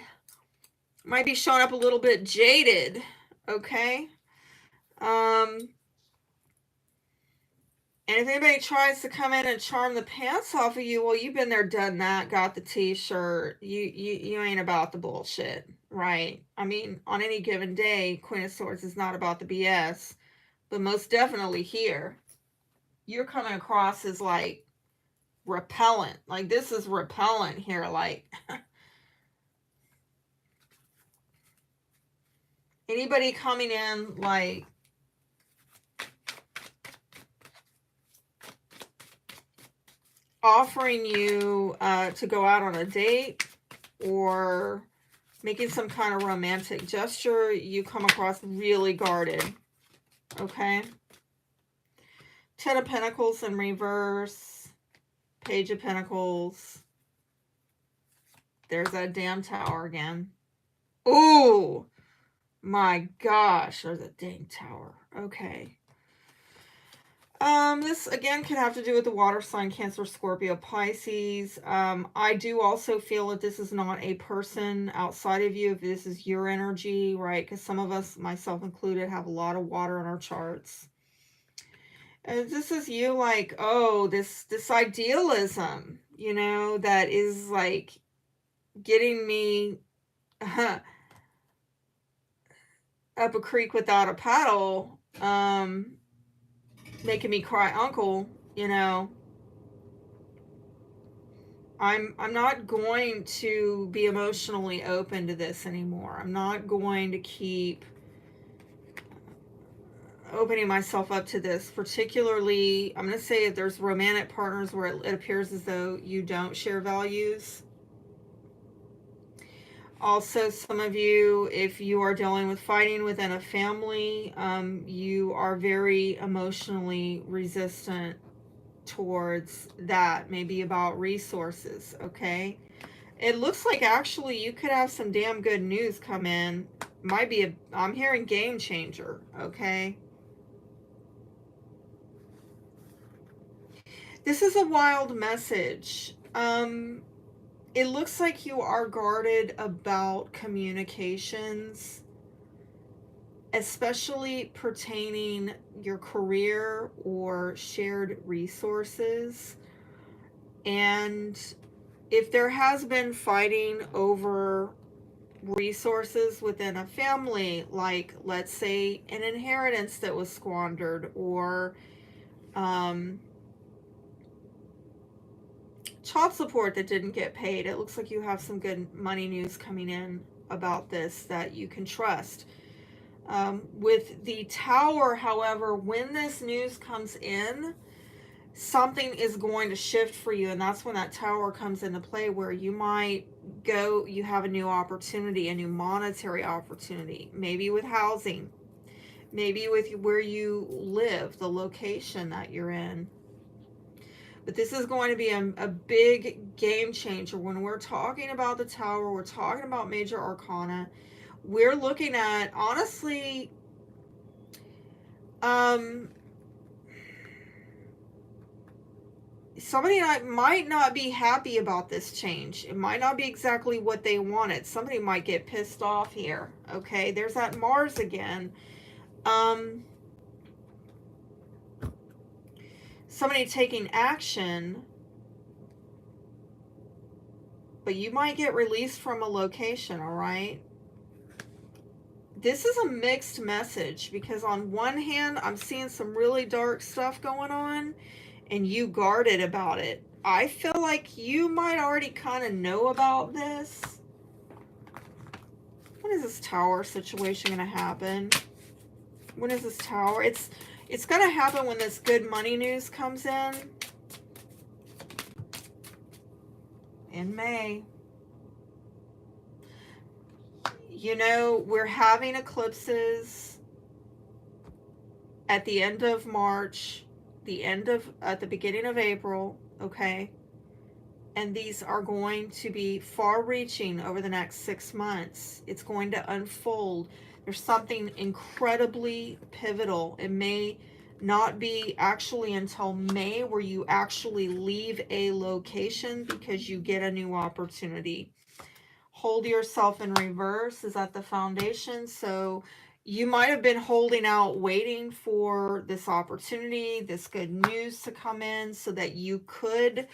Might be showing up a little bit jaded. Okay? And if anybody tries to come in and charm the pants off of you, well, you've been there, done that, got the t-shirt. You ain't about the bullshit, right? I mean, on any given day, Queen of Swords is not about the BS, but most definitely here, you're coming across as like repellent. Like, this is repellent here. Like, anybody coming in like offering you to go out on a date or making some kind of romantic gesture, you come across really guarded. Okay? 10 of Pentacles in reverse. Page of Pentacles. There's that damn tower again. Ooh! My gosh, there's a dang tower. Okay. This again could have to do with the water sign, Cancer, Scorpio, Pisces. I do also feel that this is not a person outside of you. If this is your energy, right? Because some of us, myself included, have a lot of water in our charts. And this is you, like, oh, this idealism, you know, that is like getting me up a creek without a paddle, making me cry uncle, you know. I'm not going to be emotionally open to this anymore. I'm not going to keep opening myself up to this, particularly, I'm going to say if there's romantic partners where it appears as though you don't share values. Also, some of you, if you are dealing with fighting within a family, you are very emotionally resistant towards that, maybe about resources, okay? It looks like actually you could have some damn good news come in. Might be I'm hearing game changer, okay? This is a wild message. It looks like you are guarded about communications, especially pertaining your career or shared resources. And if there has been fighting over resources within a family, like let's say an inheritance that was squandered, or child support that didn't get paid, it looks like you have some good money news coming in about this that you can trust. With the tower, however, when this news comes in, something is going to shift for you, and that's when that tower comes into play, where you might go, you have a new opportunity, a new monetary opportunity, maybe with housing, maybe with where you live, the location that you're in. But this is going to be a big game changer. When we're talking about the tower, we're talking about major arcana. We're looking at, honestly, somebody might not be happy about this change. It might not be exactly what they wanted. Somebody might get pissed off here. Okay, there's that Mars again. Somebody taking action, but you might get released from a location, all right? This is a mixed message, because on one hand, I'm seeing some really dark stuff going on, and you guarded about it. I feel like you might already kind of know about this. When is this tower situation going to happen? When is this tower? It's going to happen when this good money news comes in May. You know, we're having eclipses at the end of March, at the beginning of April, okay? And these are going to be far-reaching over the next 6 months. It's going to unfold. There's something incredibly pivotal. It may not be actually until May where you actually leave a location because you get a new opportunity. Hold yourself in reverse is at the foundation. So you might have been holding out, waiting for this opportunity, this good news to come in so that you could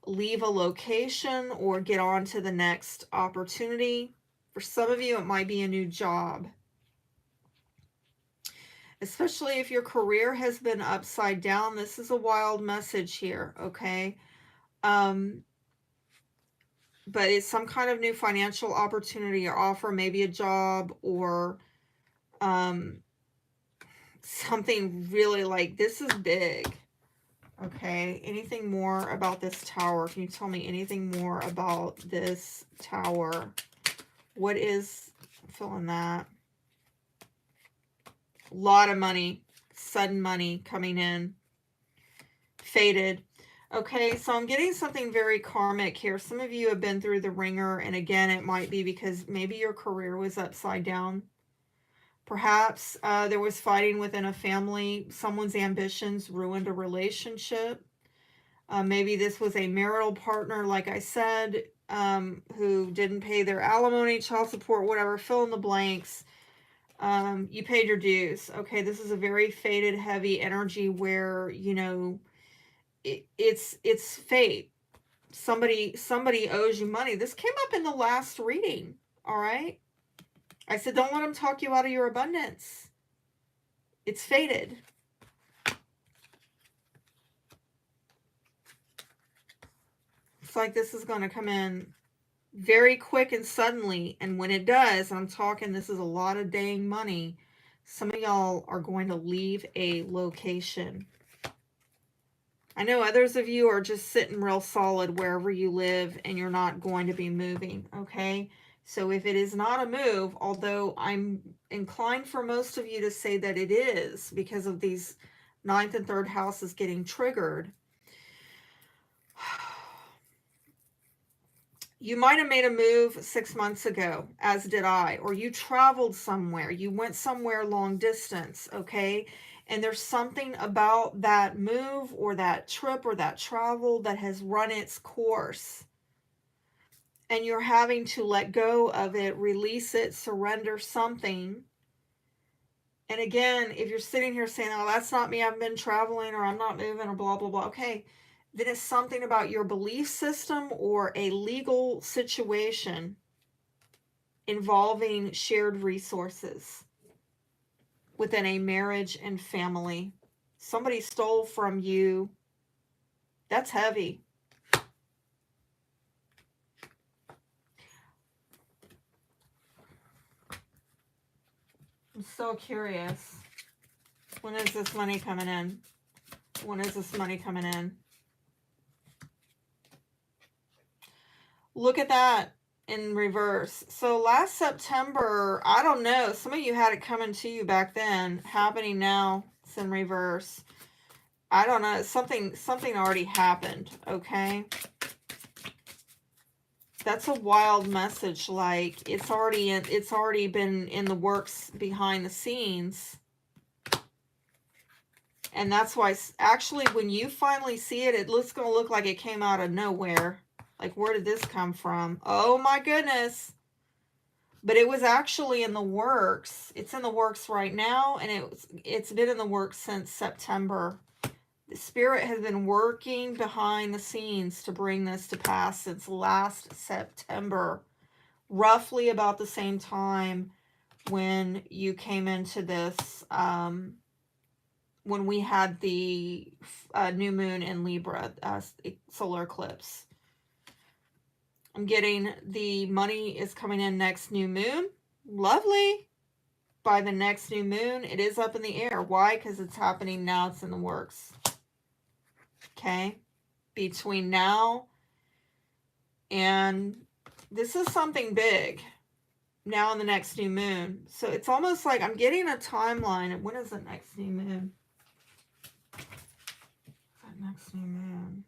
leave a location or get on to the next opportunity. For some of you, it might be a new job. Especially if your career has been upside down. This is a wild message here, okay? But it's some kind of new financial opportunity or offer, maybe a job, or something really, like, this is big, Okay, anything more about this tower? Can you tell me anything more about this tower? What is, I'm feeling that. A lot of money, sudden money coming in. Faded. Okay, so I'm getting something very karmic here. Some of you have been through the ringer, and again, it might be because maybe your career was upside down. Perhaps there was fighting within a family. Someone's ambitions ruined a relationship. Maybe this was a marital partner, like I said, who didn't pay their alimony, child support, whatever, fill in the blanks. You paid your dues. Okay, this is a very faded, heavy energy where, you know, it's fate. Somebody owes you money. This came up in the last reading, all right? I said, don't let them talk you out of your abundance. It's fated. It's like this is going to come in very quick and suddenly. And when it does, I'm talking, this is a lot of dang money. Some of y'all are going to leave a location. I know others of you are just sitting real solid wherever you live and you're not going to be moving, okay? So if it is not a move, although I'm inclined for most of you to say that it is because of these 9th and 3rd houses getting triggered, you might have made a move 6 months ago, as did I, or you traveled somewhere, you went somewhere long distance, okay? And there's something about that move or that trip or that travel that has run its course. And you're having to let go of it, release it, surrender something. And again, if you're sitting here saying, oh, that's not me, I've been traveling or I'm not moving or blah, blah, blah. Okay, then it's something about your belief system or a legal situation involving shared resources within a marriage and family. Somebody stole from you. That's heavy. I'm so curious. When is this money coming in? When is this money coming in? Look at that in reverse. So last September, I don't know, some of you had it coming to you back then. Happening now, it's in reverse. I don't know, something already happened, okay? That's a wild message. Like it's already been in the works behind the scenes. And that's why actually when you finally see it, it's going to look like it came out of nowhere. Like, where did this come from? Oh my goodness. But it was actually in the works. It's in the works right now, and it's been in the works since September. The Spirit has been working behind the scenes to bring this to pass since last September. Roughly about the same time when you came into this, when we had the new moon in Libra, solar eclipse. I'm getting the money is coming in next new moon. Lovely. By the next new moon, it is up in the air. Why? Because it's happening now. It's in the works. Okay. Between now and this is something big. Now and the next new moon. So it's almost like I'm getting a timeline. When is the next new moon? That next new moon.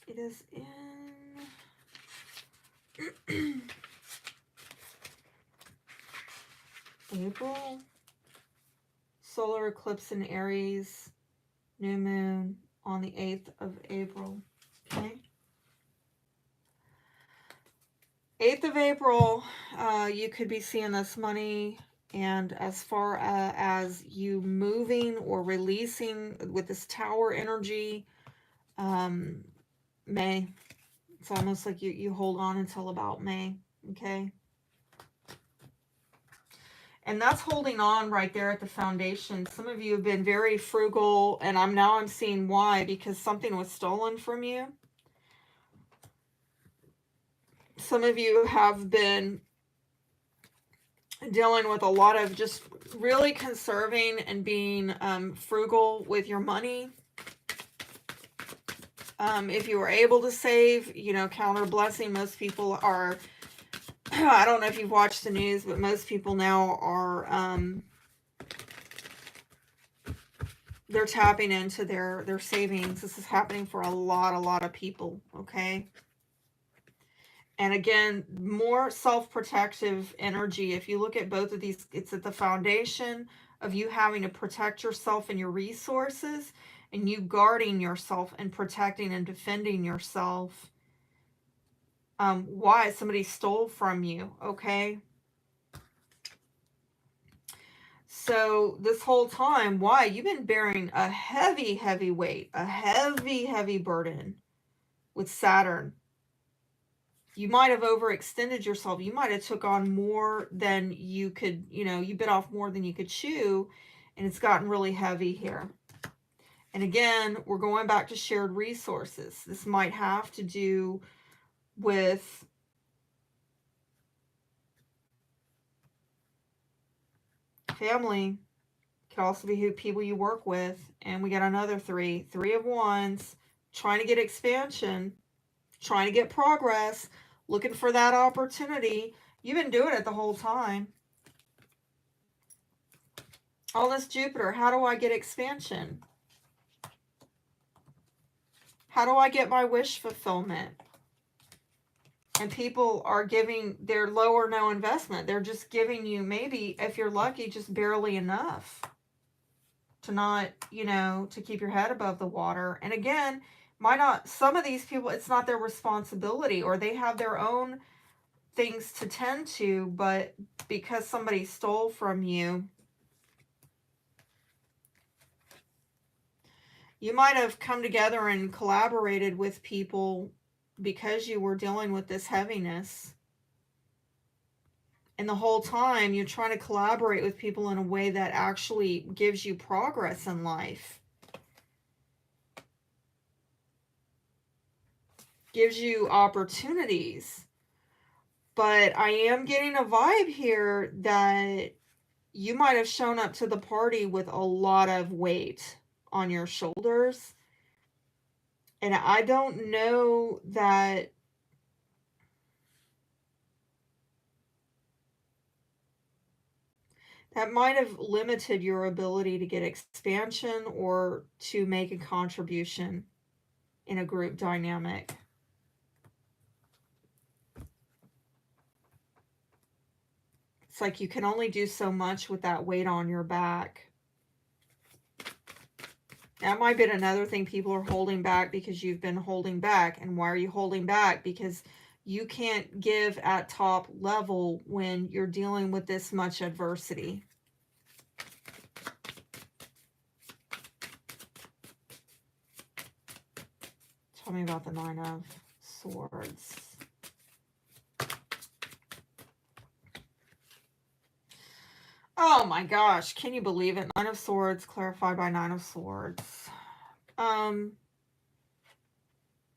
It is in April. Solar eclipse in Aries. New moon on the 8th of April. Okay. 8th of April, you could be seeing this money. And as far as you moving or releasing with this tower energy, May. It's almost like you hold on until about May. Okay. And that's holding on right there at the foundation. Some of you have been very frugal, and I'm seeing why, because something was stolen from you. Some of you have been dealing with a lot of just really conserving and being frugal with your money. If you were able to save, you know, count our blessing. Most people are, I don't know if you've watched the news, but most people now are, they're tapping into their savings. This is happening for a lot of people, okay? And again, more self-protective energy. If you look at both of these, it's at the foundation of you having to protect yourself and your resources, and you guarding yourself and protecting and defending yourself. Why? Somebody stole from you, okay? So this whole time, why? You've been bearing a heavy weight, a heavy burden with Saturn. You might have overextended yourself. You might have took on more than you could, you know, you bit off more than you could chew, and it's gotten really heavy here. And again, we're going back to shared resources. This might have to do with family. It could also be who people you work with. And we got another three of wands, trying to get expansion, trying to get progress, looking for that opportunity. You've been doing it the whole time. All this Jupiter, how do I get expansion? How do I get my wish fulfillment? And people are giving their low or no investment. They're just giving you, maybe, if you're lucky, just barely enough to not, you know, to keep your head above the water. And again, might not, some of these people, it's not their responsibility, or they have their own things to tend to, but because somebody stole from you, you might have come together and collaborated with people because you were dealing with this heaviness. And the whole time you're trying to collaborate with people in a way that actually gives you progress in life. Gives you opportunities. But I am getting a vibe here that you might have shown up to the party with a lot of weight on your shoulders. And I don't know that that might have limited your ability to get expansion or to make a contribution in a group dynamic. It's like you can only do so much with that weight on your back. That might be another thing people are holding back because you've been holding back. And why are you holding back? Because you can't give at top level when you're dealing with this much adversity. Tell me about the Nine of Swords. Oh my gosh, can you believe it? Nine of Swords, clarified by Nine of Swords.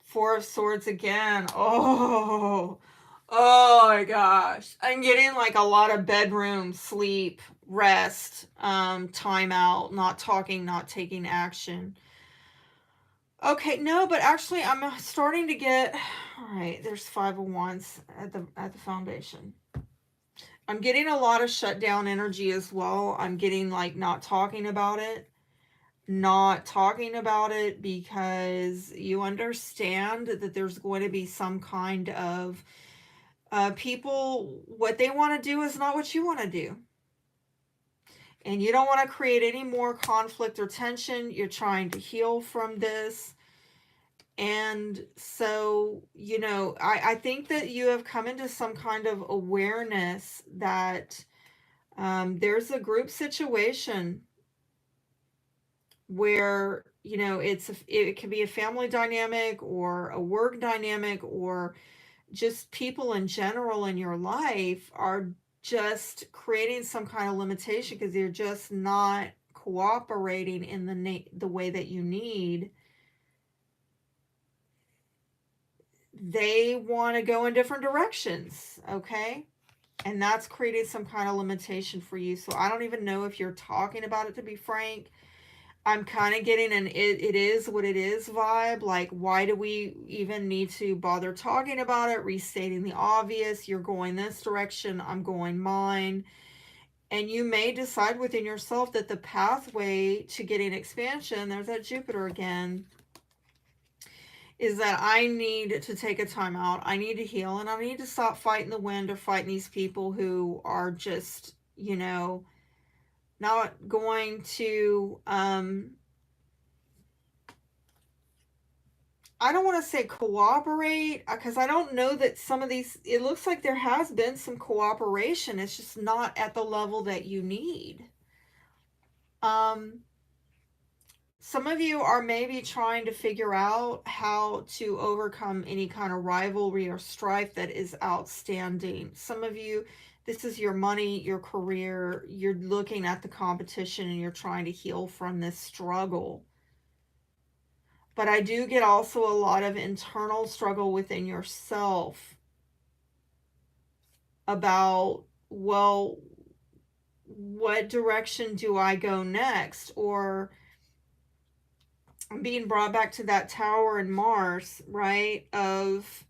Four of Swords again. Oh my gosh. I'm getting like a lot of bedroom, sleep, rest, time out, not talking, not taking action. Okay, no, but actually I'm starting to get, all right, there's Five of Wands at the foundation. I'm getting a lot of shutdown energy as well. I'm getting like not talking about it. Not talking about it because you understand that there's going to be some kind of people, what they want to do is not what you want to do. And you don't want to create any more conflict or tension. You're trying to heal from this. And so, you know, I think that you have come into some kind of awareness that there's a group situation where, you know, it can be a family dynamic or a work dynamic, or just people in general in your life are just creating some kind of limitation because you're just not cooperating in the way that you need. They want to go in different directions, okay? And that's creating some kind of limitation for you. So I don't even know if you're talking about it, to be frank. I'm kind of getting an it is what it is vibe. Like, why do we even need to bother talking about it? Restating the obvious. You're going this direction, I'm going mine. And you may decide within yourself that the pathway to getting expansion, there's that Jupiter again, is that I need to take a time out. I need to heal, and I need to stop fighting the wind or fighting these people who are just, you know, not going to, I don't want to say cooperate, because I don't know that some of these, it looks like there has been some cooperation. It's just not at the level that you need. Some of you are maybe trying to figure out how to overcome any kind of rivalry or strife that is outstanding. Some of you, this is your money, your career. You're looking at the competition and you're trying to heal from this struggle. But I do get also a lot of internal struggle within yourself about, well, what direction do I go next? Or I'm being brought back to that tower in Mars, right? Of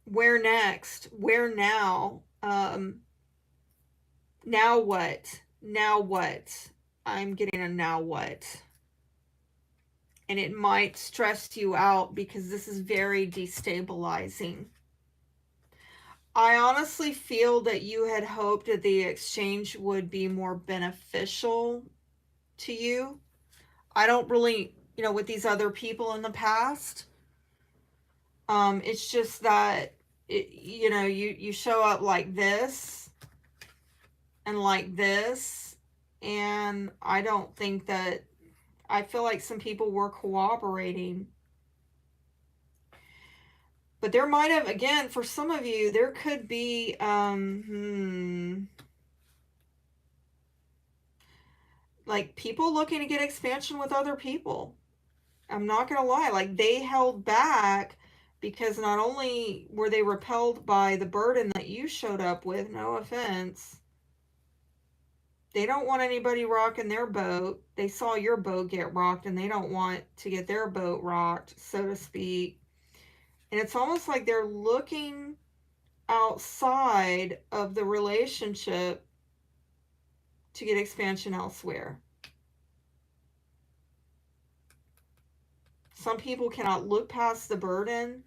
where next? Where now? Now what? Now what? I'm getting a now what? And it might stress you out because this is very destabilizing. I honestly feel that you had hoped that the exchange would be more beneficial to you. I don't really, you know, with these other people in the past, it's just that, you know, you show up like this and like this, and I don't think that, I feel like some people were cooperating. But there might have, again, for some of you, there could be, like people looking to get expansion with other people. I'm not going to lie. Like, they held back because not only were they repelled by the burden that you showed up with, no offense, they don't want anybody rocking their boat. They saw your boat get rocked and they don't want to get their boat rocked, so to speak. And it's almost like they're looking outside of the relationship to get expansion elsewhere. Some people cannot look past the burden.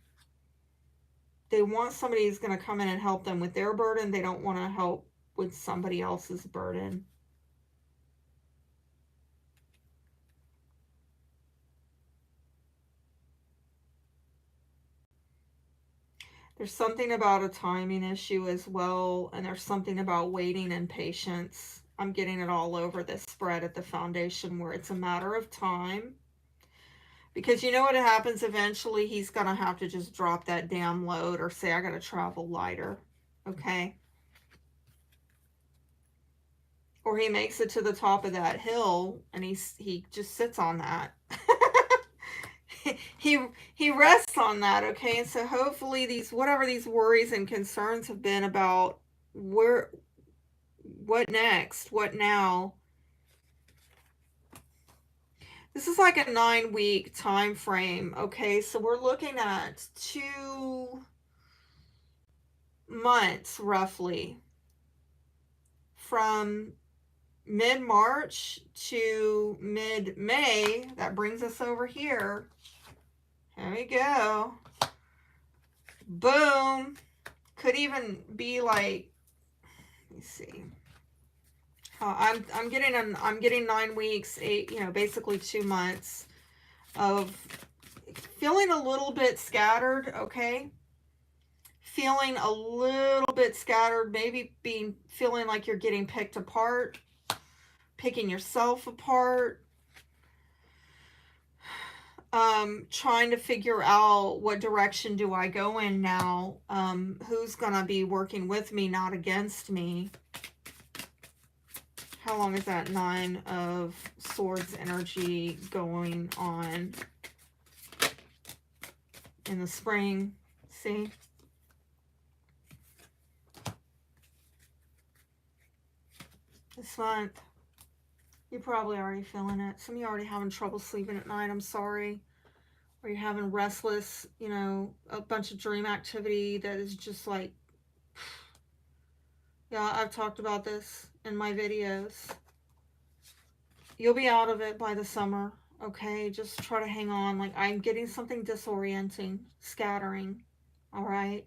They want somebody who's going to come in and help them with their burden. They don't want to help with somebody else's burden. There's something about a timing issue as well, and there's something about waiting and patience. I'm getting it all over this spread at the foundation where it's a matter of time. Because you know what happens eventually? He's going to have to just drop that damn load or say, I got to travel lighter. Okay? Or he makes it to the top of that hill and he just sits on that. he rests on that, okay? And so hopefully these, whatever these worries and concerns have been about where, what next, what now, this is like a 9-week time frame, okay? So we're looking at 2 months roughly from mid-March to mid-May. That brings us over here. There we go. Boom. Could even be like, let me see. I'm getting 9 weeks, 8, you know, basically 2 months of feeling a little bit scattered, okay? Feeling a little bit scattered, maybe feeling like you're getting picked apart, picking yourself apart. Trying to figure out what direction do I go in now. Who's gonna be working with me, not against me. How long is that 9 of Swords energy going on? in the spring. See? This month, you're probably already feeling it. Some of you are already having trouble sleeping at night. I'm sorry. Or you're having restless, you know, a bunch of dream activity that is just like, yeah, I've talked about this in my videos. You'll be out of it by the summer, okay? Just try to hang on. Like, I'm getting something disorienting, scattering, all right?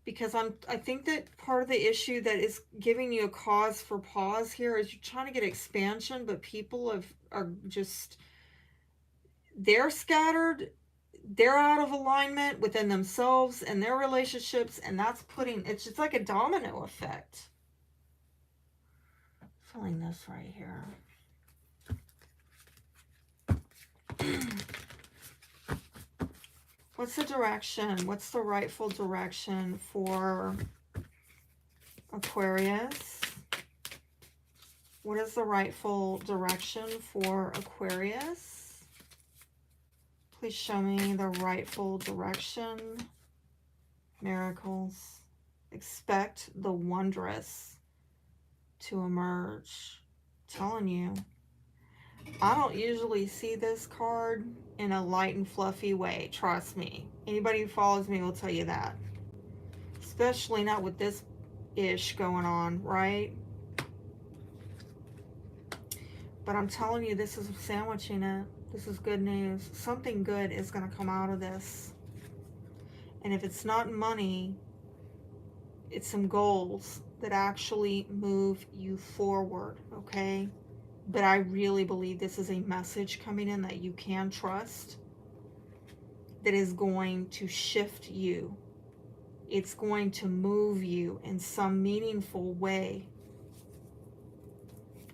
Because I think that part of the issue that is giving you a cause for pause here is you're trying to get expansion, but people are just, they're scattered, they're out of alignment within themselves and their relationships, and that's putting, it's just like a domino effect. Feeling this right here. What's the direction? What's the rightful direction for Aquarius? What is the rightful direction for Aquarius? Please show me the rightful direction. Miracles. Expect the wondrous to emerge. I'm telling you. I don't usually see this card in a light and fluffy way. Trust me. Anybody who follows me will tell you that. Especially not with this ish going on, right? But I'm telling you, this is sandwiching it. This is good news. Something good is going to come out of this. And if it's not money, it's some goals that actually move you forward, okay? But I really believe this is a message coming in that you can trust, that is going to shift you. It's going to move you in some meaningful way.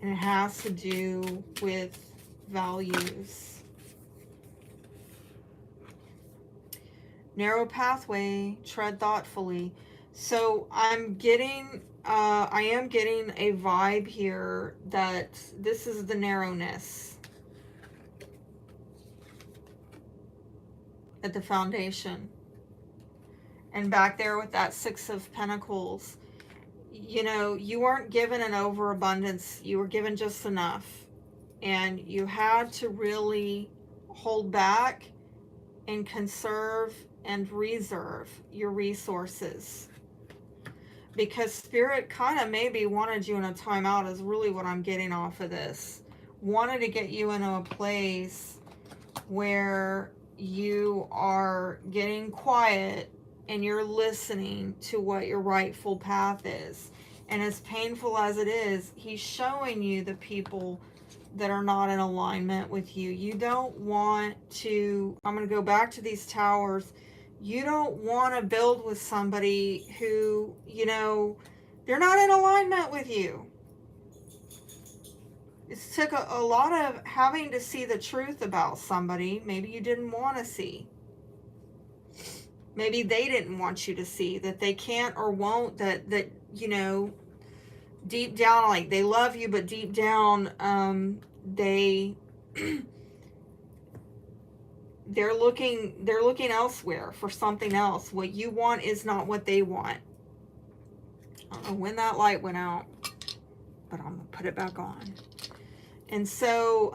And it has to do with values. Narrow pathway, tread thoughtfully. So I am getting a vibe here that this is the narrowness at the foundation. And back there with that Six of Pentacles, you know, you weren't given an overabundance. You were given just enough. And you had to really hold back and conserve and reserve your resources. Because Spirit kind of maybe wanted you in a timeout is really what I'm getting off of this. Wanted to get you into a place where you are getting quiet and you're listening to what your rightful path is. And as painful as it is, he's showing you the people that are not in alignment with you. You don't want to, I'm going to go back to these towers. You don't want to build with somebody who, you know, they're not in alignment with you. It took a lot of having to see the truth about somebody maybe you didn't want to see. Maybe they didn't want you to see, that they can't or won't, that you know, deep down, like they love you, but deep down, they're looking elsewhere for something else. What you want is not what they want. I don't know when that light went out, but I'm gonna put it back on. And so,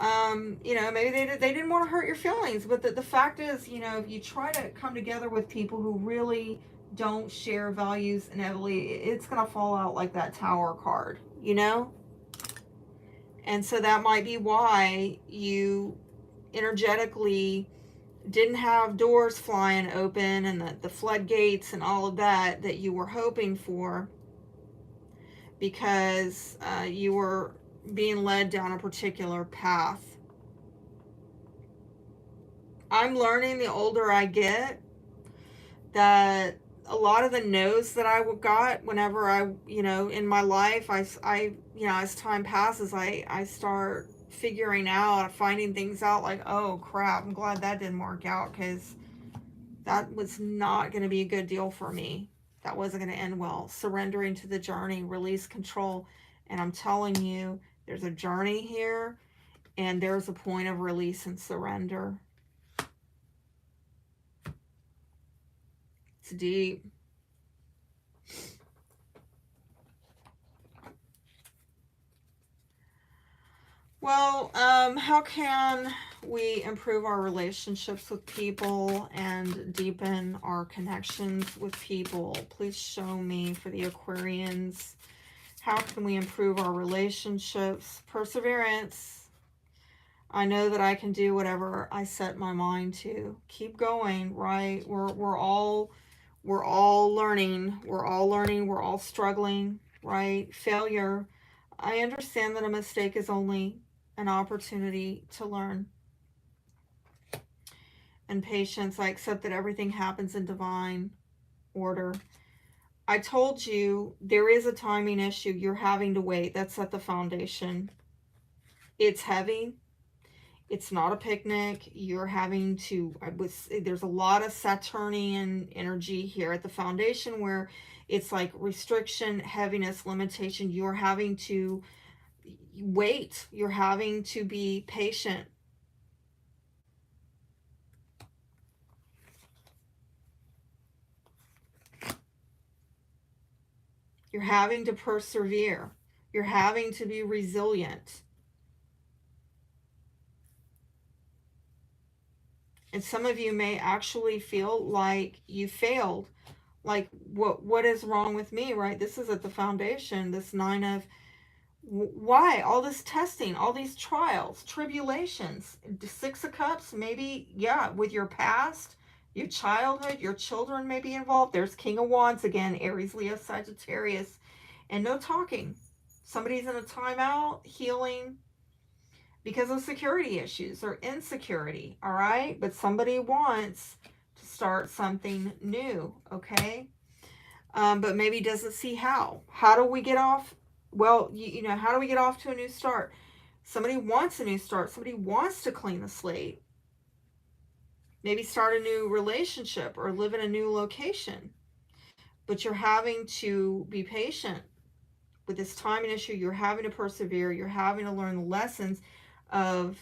you know, maybe they didn't want to hurt your feelings, but the fact is, you know, if you try to come together with people who really don't share values, inevitably, it's going to fall out like that Tower card, you know? And so that might be why you energetically didn't have doors flying open and the floodgates and all of that you were hoping for, because you were being led down a particular path. I'm learning the older I get that a lot of the no's that I got whenever I, you know, in my life, I you know, as time passes, I start figuring out, finding things out like, oh crap, I'm glad that didn't work out, because that was not going to be a good deal for me. That wasn't going to end well. Surrendering to the journey, release control. And I'm telling you, there's a journey here, and there's a point of release and surrender. It's deep. Well, how can we improve our relationships with people and deepen our connections with people? Please show me for the Aquarians. How can we improve our relationships? Perseverance. I know that I can do whatever I set my mind to. Keep going, right? We're all learning. We're all learning. We're all struggling, right? Failure. I understand that a mistake is only an opportunity to learn. And patience. I accept that everything happens in divine order. I told you there is a timing issue. You're having to wait. That's at the foundation. It's heavy. It's not a picnic. You're having to, there's a lot of Saturnian energy here at the foundation where it's like restriction, heaviness, limitation. You're having to wait. You're having to be patient. You're having to persevere. You're having to be resilient. And some of you may actually feel like you failed. Like, what is wrong with me, right? This is at the foundation, this 9 of, why? All this testing, all these trials, tribulations, 6 of Cups, maybe, yeah, with your past, your childhood, your children may be involved. There's King of Wands again, Aries, Leo, Sagittarius, and no talking. Somebody's in a timeout, healing, because of security issues or insecurity, all right? But somebody wants to start something new, okay? But maybe doesn't see how. How do we get off? Well, you know, how do we get off to a new start? Somebody wants a new start. Somebody wants to clean the slate. Maybe start a new relationship or live in a new location. But you're having to be patient with this timing issue. You're having to persevere. You're having to learn the lessons of,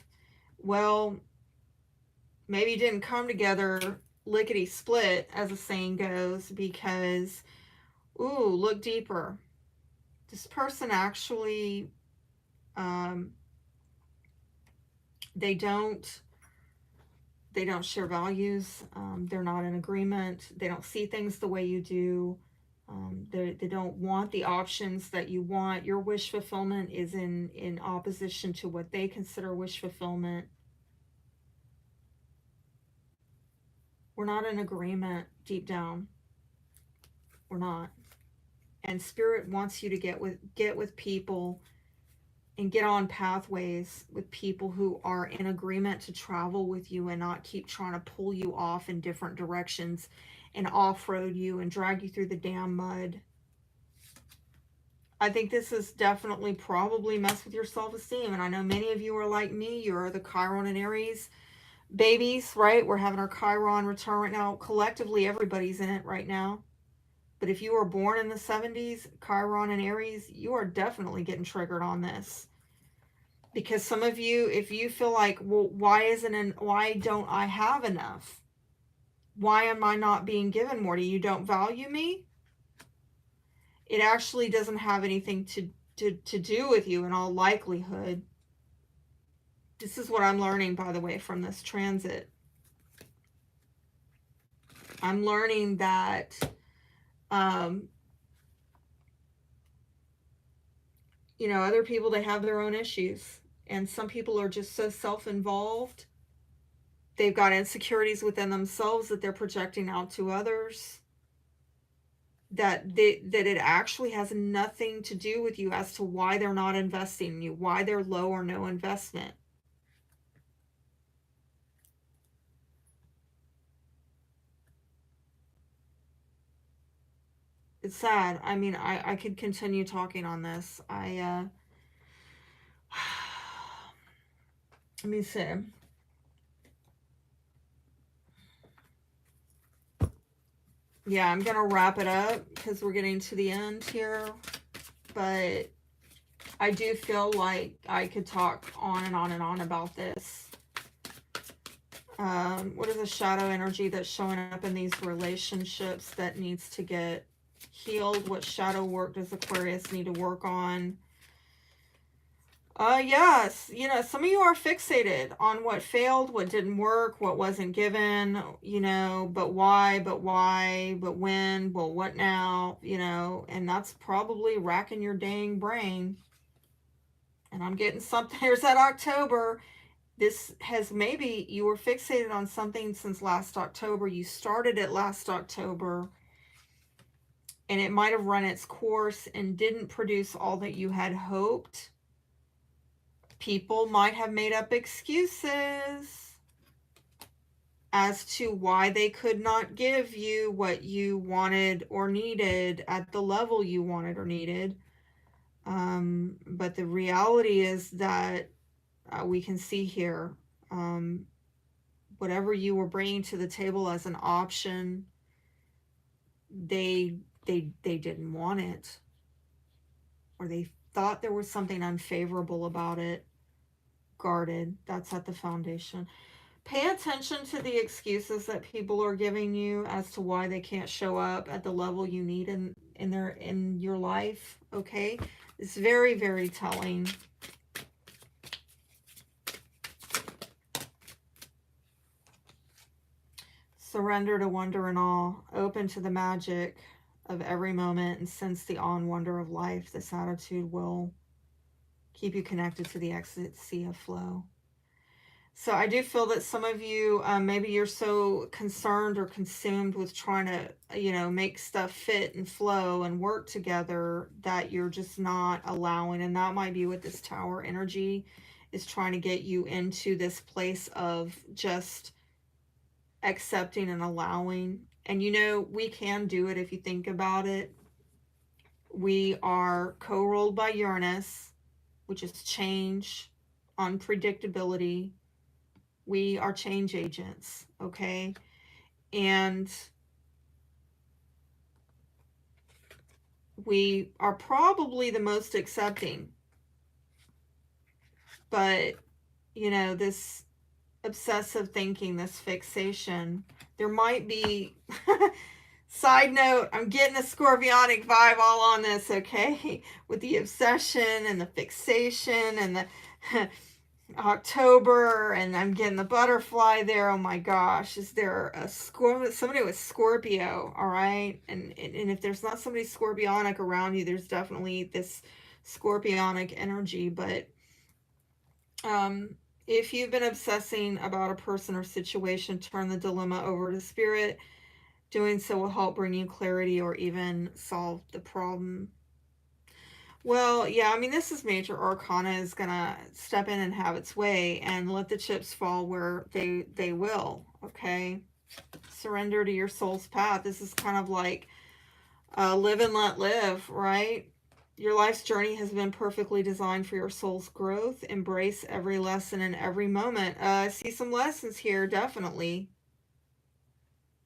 well, maybe it didn't come together lickety split, as the saying goes, because, ooh, look deeper. This person actually, they don't share values. They're not in agreement. They don't see things the way you do. They don't want the options that you want. Your wish fulfillment is in opposition to what they consider wish fulfillment. We're not in agreement deep down. We're not. And Spirit wants you to get with people and get on pathways with people who are in agreement to travel with you and not keep trying to pull you off in different directions and off-road you and drag you through the damn mud. I think this is definitely probably mess with your self-esteem. And I know many of you are like me. You're the Chiron and Aries babies, right? We're having our Chiron return right now. Collectively, everybody's in it right now. But if you were born in the 70s, Chiron and Aries, you are definitely getting triggered on this. Because some of you, if you feel like, well, why don't I have enough? Why am I not being given more? You don't value me? It actually doesn't have anything to do with you in all likelihood. This is what I'm learning, by the way, from this transit. I'm learning that you know, other people, they have their own issues. And some people are just so self-involved. They've got insecurities within themselves that they're projecting out to others. That it actually has nothing to do with you as to why they're not investing in you, why they're low or no investment. It's sad. I mean, I could continue talking on this. Let me see. Yeah, I'm going to wrap it up because we're getting to the end here. But I do feel like I could talk on and on and on about this. What is the shadow energy that's showing up in these relationships that needs to get healed? What shadow work does Aquarius need to work on? Yes, you know, some of you are fixated on what failed, what didn't work, what wasn't given, you know, but why, but when, well, what now, you know, and that's probably racking your dang brain. And I'm getting something, there's that October. This has, maybe you were fixated on something since last October. You started it last October, and it might have run its course and didn't produce all that you had hoped. People might have made up excuses as to why they could not give you what you wanted or needed at the level you wanted or needed. But the reality is that we can see here, whatever you were bringing to the table as an option, they didn't want it, or they thought there was something unfavorable about it. Guarded. That's at the foundation. Pay attention to the excuses that people are giving you as to why they can't show up at the level you need in your life. Okay, it's very, very telling. Surrender to wonder and awe. Open to the magic of every moment and sense the awe and wonder of life. This attitude will keep you connected to the ecstasy of flow. So I do feel that some of you, maybe you're so concerned or consumed with trying to, you know, make stuff fit and flow and work together that you're just not allowing. And that might be what this Tower energy is trying to get you into, this place of just accepting and allowing. And you know, we can do it if you think about it. We are co-ruled by Uranus, which is change, unpredictability. We are change agents, okay? And we are probably the most accepting. But, you know, this obsessive thinking, this fixation, there might be, side note, I'm getting a scorpionic vibe all on this, okay? With the obsession and the fixation and the October, and I'm getting the butterfly there. Oh my gosh, is there a somebody with Scorpio? All right, and if there's not somebody scorpionic around you, there's definitely this scorpionic energy. But if you've been obsessing about a person or situation, turn the dilemma over to spirit. Doing so will help bring you clarity or even solve the problem. Well, yeah, I mean, this is major arcana is going to step in and have its way and let the chips fall where they will, okay? Surrender to your soul's path. This is kind of like live and let live, right? Your life's journey has been perfectly designed for your soul's growth. Embrace every lesson and every moment. See some lessons here, definitely.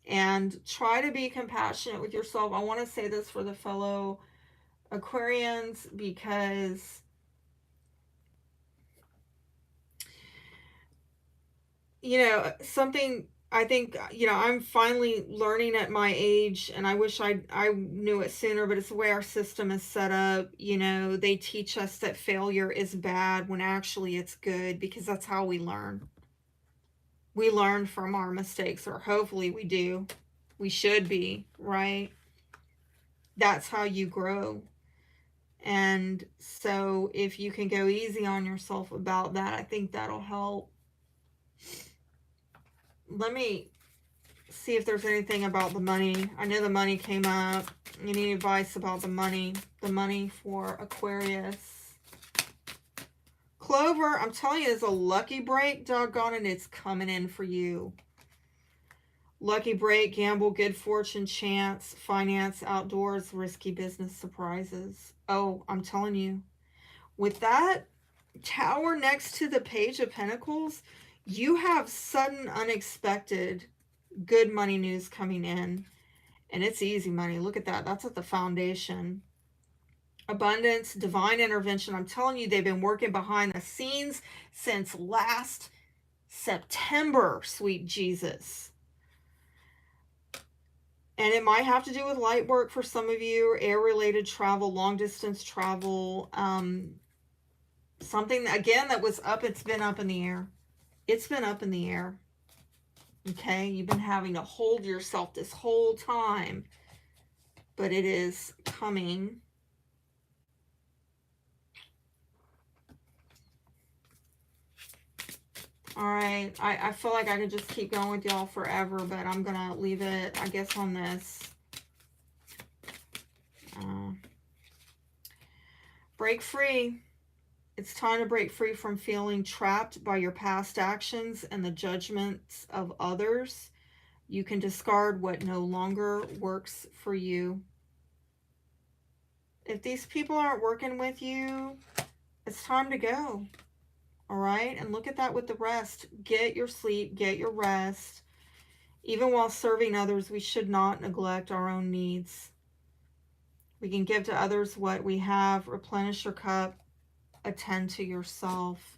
And try to be compassionate with yourself. I want to say this for the fellow Aquarians, because you know, something I think, you know, I'm finally learning at my age, and I wish I knew it sooner, but it's the way our system is set up. You know, they teach us that failure is bad when actually it's good, because that's how we learn. We learn from our mistakes, or hopefully we do. We should be, right? That's how you grow. And so if you can go easy on yourself about that, I think that'll help. Let me see if there's anything about the money. I know the money came up. Any advice about the money? The money for Aquarius. Clover, I'm telling you, it's a lucky break, doggone it, it's coming in for you. Lucky break, gamble, good fortune, chance, finance, outdoors, risky business, surprises. Oh, I'm telling you, with that Tower next to the Page of Pentacles, you have sudden, unexpected, good money news coming in. And it's easy money. Look at that. That's at the foundation. Abundance, divine intervention. I'm telling you, they've been working behind the scenes since last September, sweet Jesus. And it might have to do with light work for some of you, air-related travel, long-distance travel, something, again, that was up. It's been up in the air. It's been up in the air. Okay? You've been having to hold yourself this whole time. But it is coming. All right. I feel like I could just keep going with y'all forever, but I'm going to leave it, I guess, on this. Break free. It's time to break free from feeling trapped by your past actions and the judgments of others. You can discard what no longer works for you. If these people aren't working with you, it's time to go. All right? And look at that with the rest. Get your sleep, get your rest. Even while serving others, we should not neglect our own needs. We can give to others what we have, replenish your cup, attend to yourself.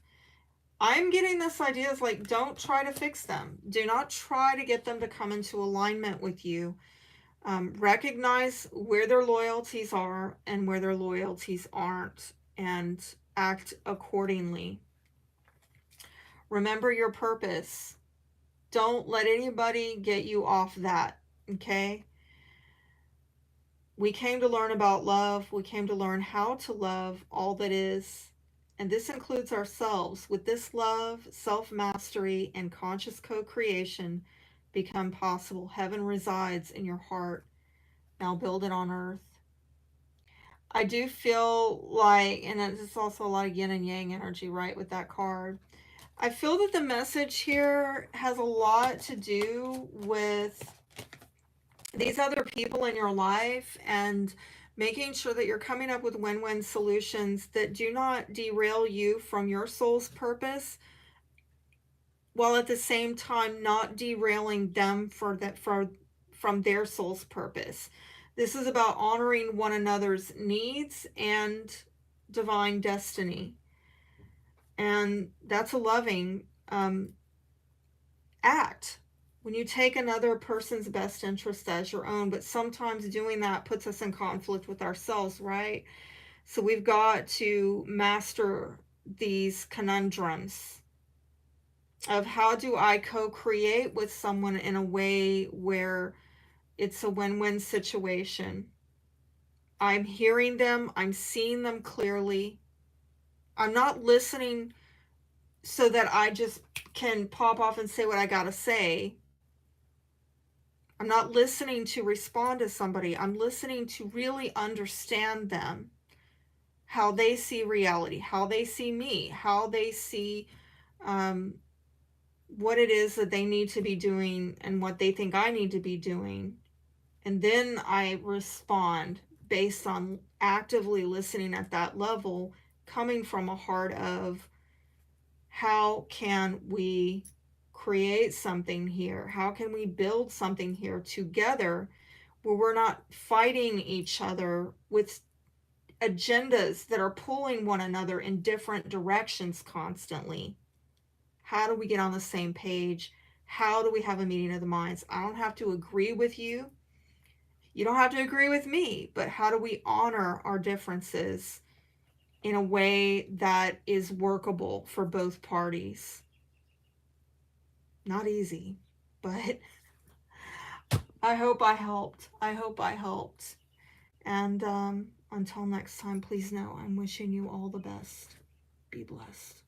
I'm getting this idea is like, don't try to fix them. Do not try to get them to come into alignment with you. Recognize where their loyalties are and where their loyalties aren't, and act accordingly. Remember your purpose. Don't let anybody get you off that, okay? We came to learn about love. We came to learn how to love all that is. And this includes ourselves. With this love, self-mastery, and conscious co-creation become possible. Heaven resides in your heart. Now build it on earth. I do feel like, and it's also a lot of yin and yang energy, right, with that card. I feel that the message here has a lot to do with these other people in your life and making sure that you're coming up with win-win solutions that do not derail you from your soul's purpose, while at the same time not derailing them from their soul's purpose. This is about honoring one another's needs and divine destiny. And that's a loving act. When you take another person's best interest as your own, but sometimes doing that puts us in conflict with ourselves, right? So we've got to master these conundrums of how do I co-create with someone in a way where it's a win-win situation. I'm hearing them, I'm seeing them clearly. I'm not listening so that I just can pop off and say what I gotta say. I'm not listening to respond to somebody. I'm listening to really understand them, how they see reality, how they see me, how they see what it is that they need to be doing and what they think I need to be doing. And then I respond based on actively listening at that level, coming from a heart of how can we create something here? How can we build something here together where we're not fighting each other with agendas that are pulling one another in different directions constantly? How do we get on the same page? How do we have a meeting of the minds? I don't have to agree with you. You don't have to agree with me, but how do we honor our differences in a way that is workable for both parties? Not easy, but I hope I helped. I hope I helped. And until next time, please know I'm wishing you all the best. Be blessed.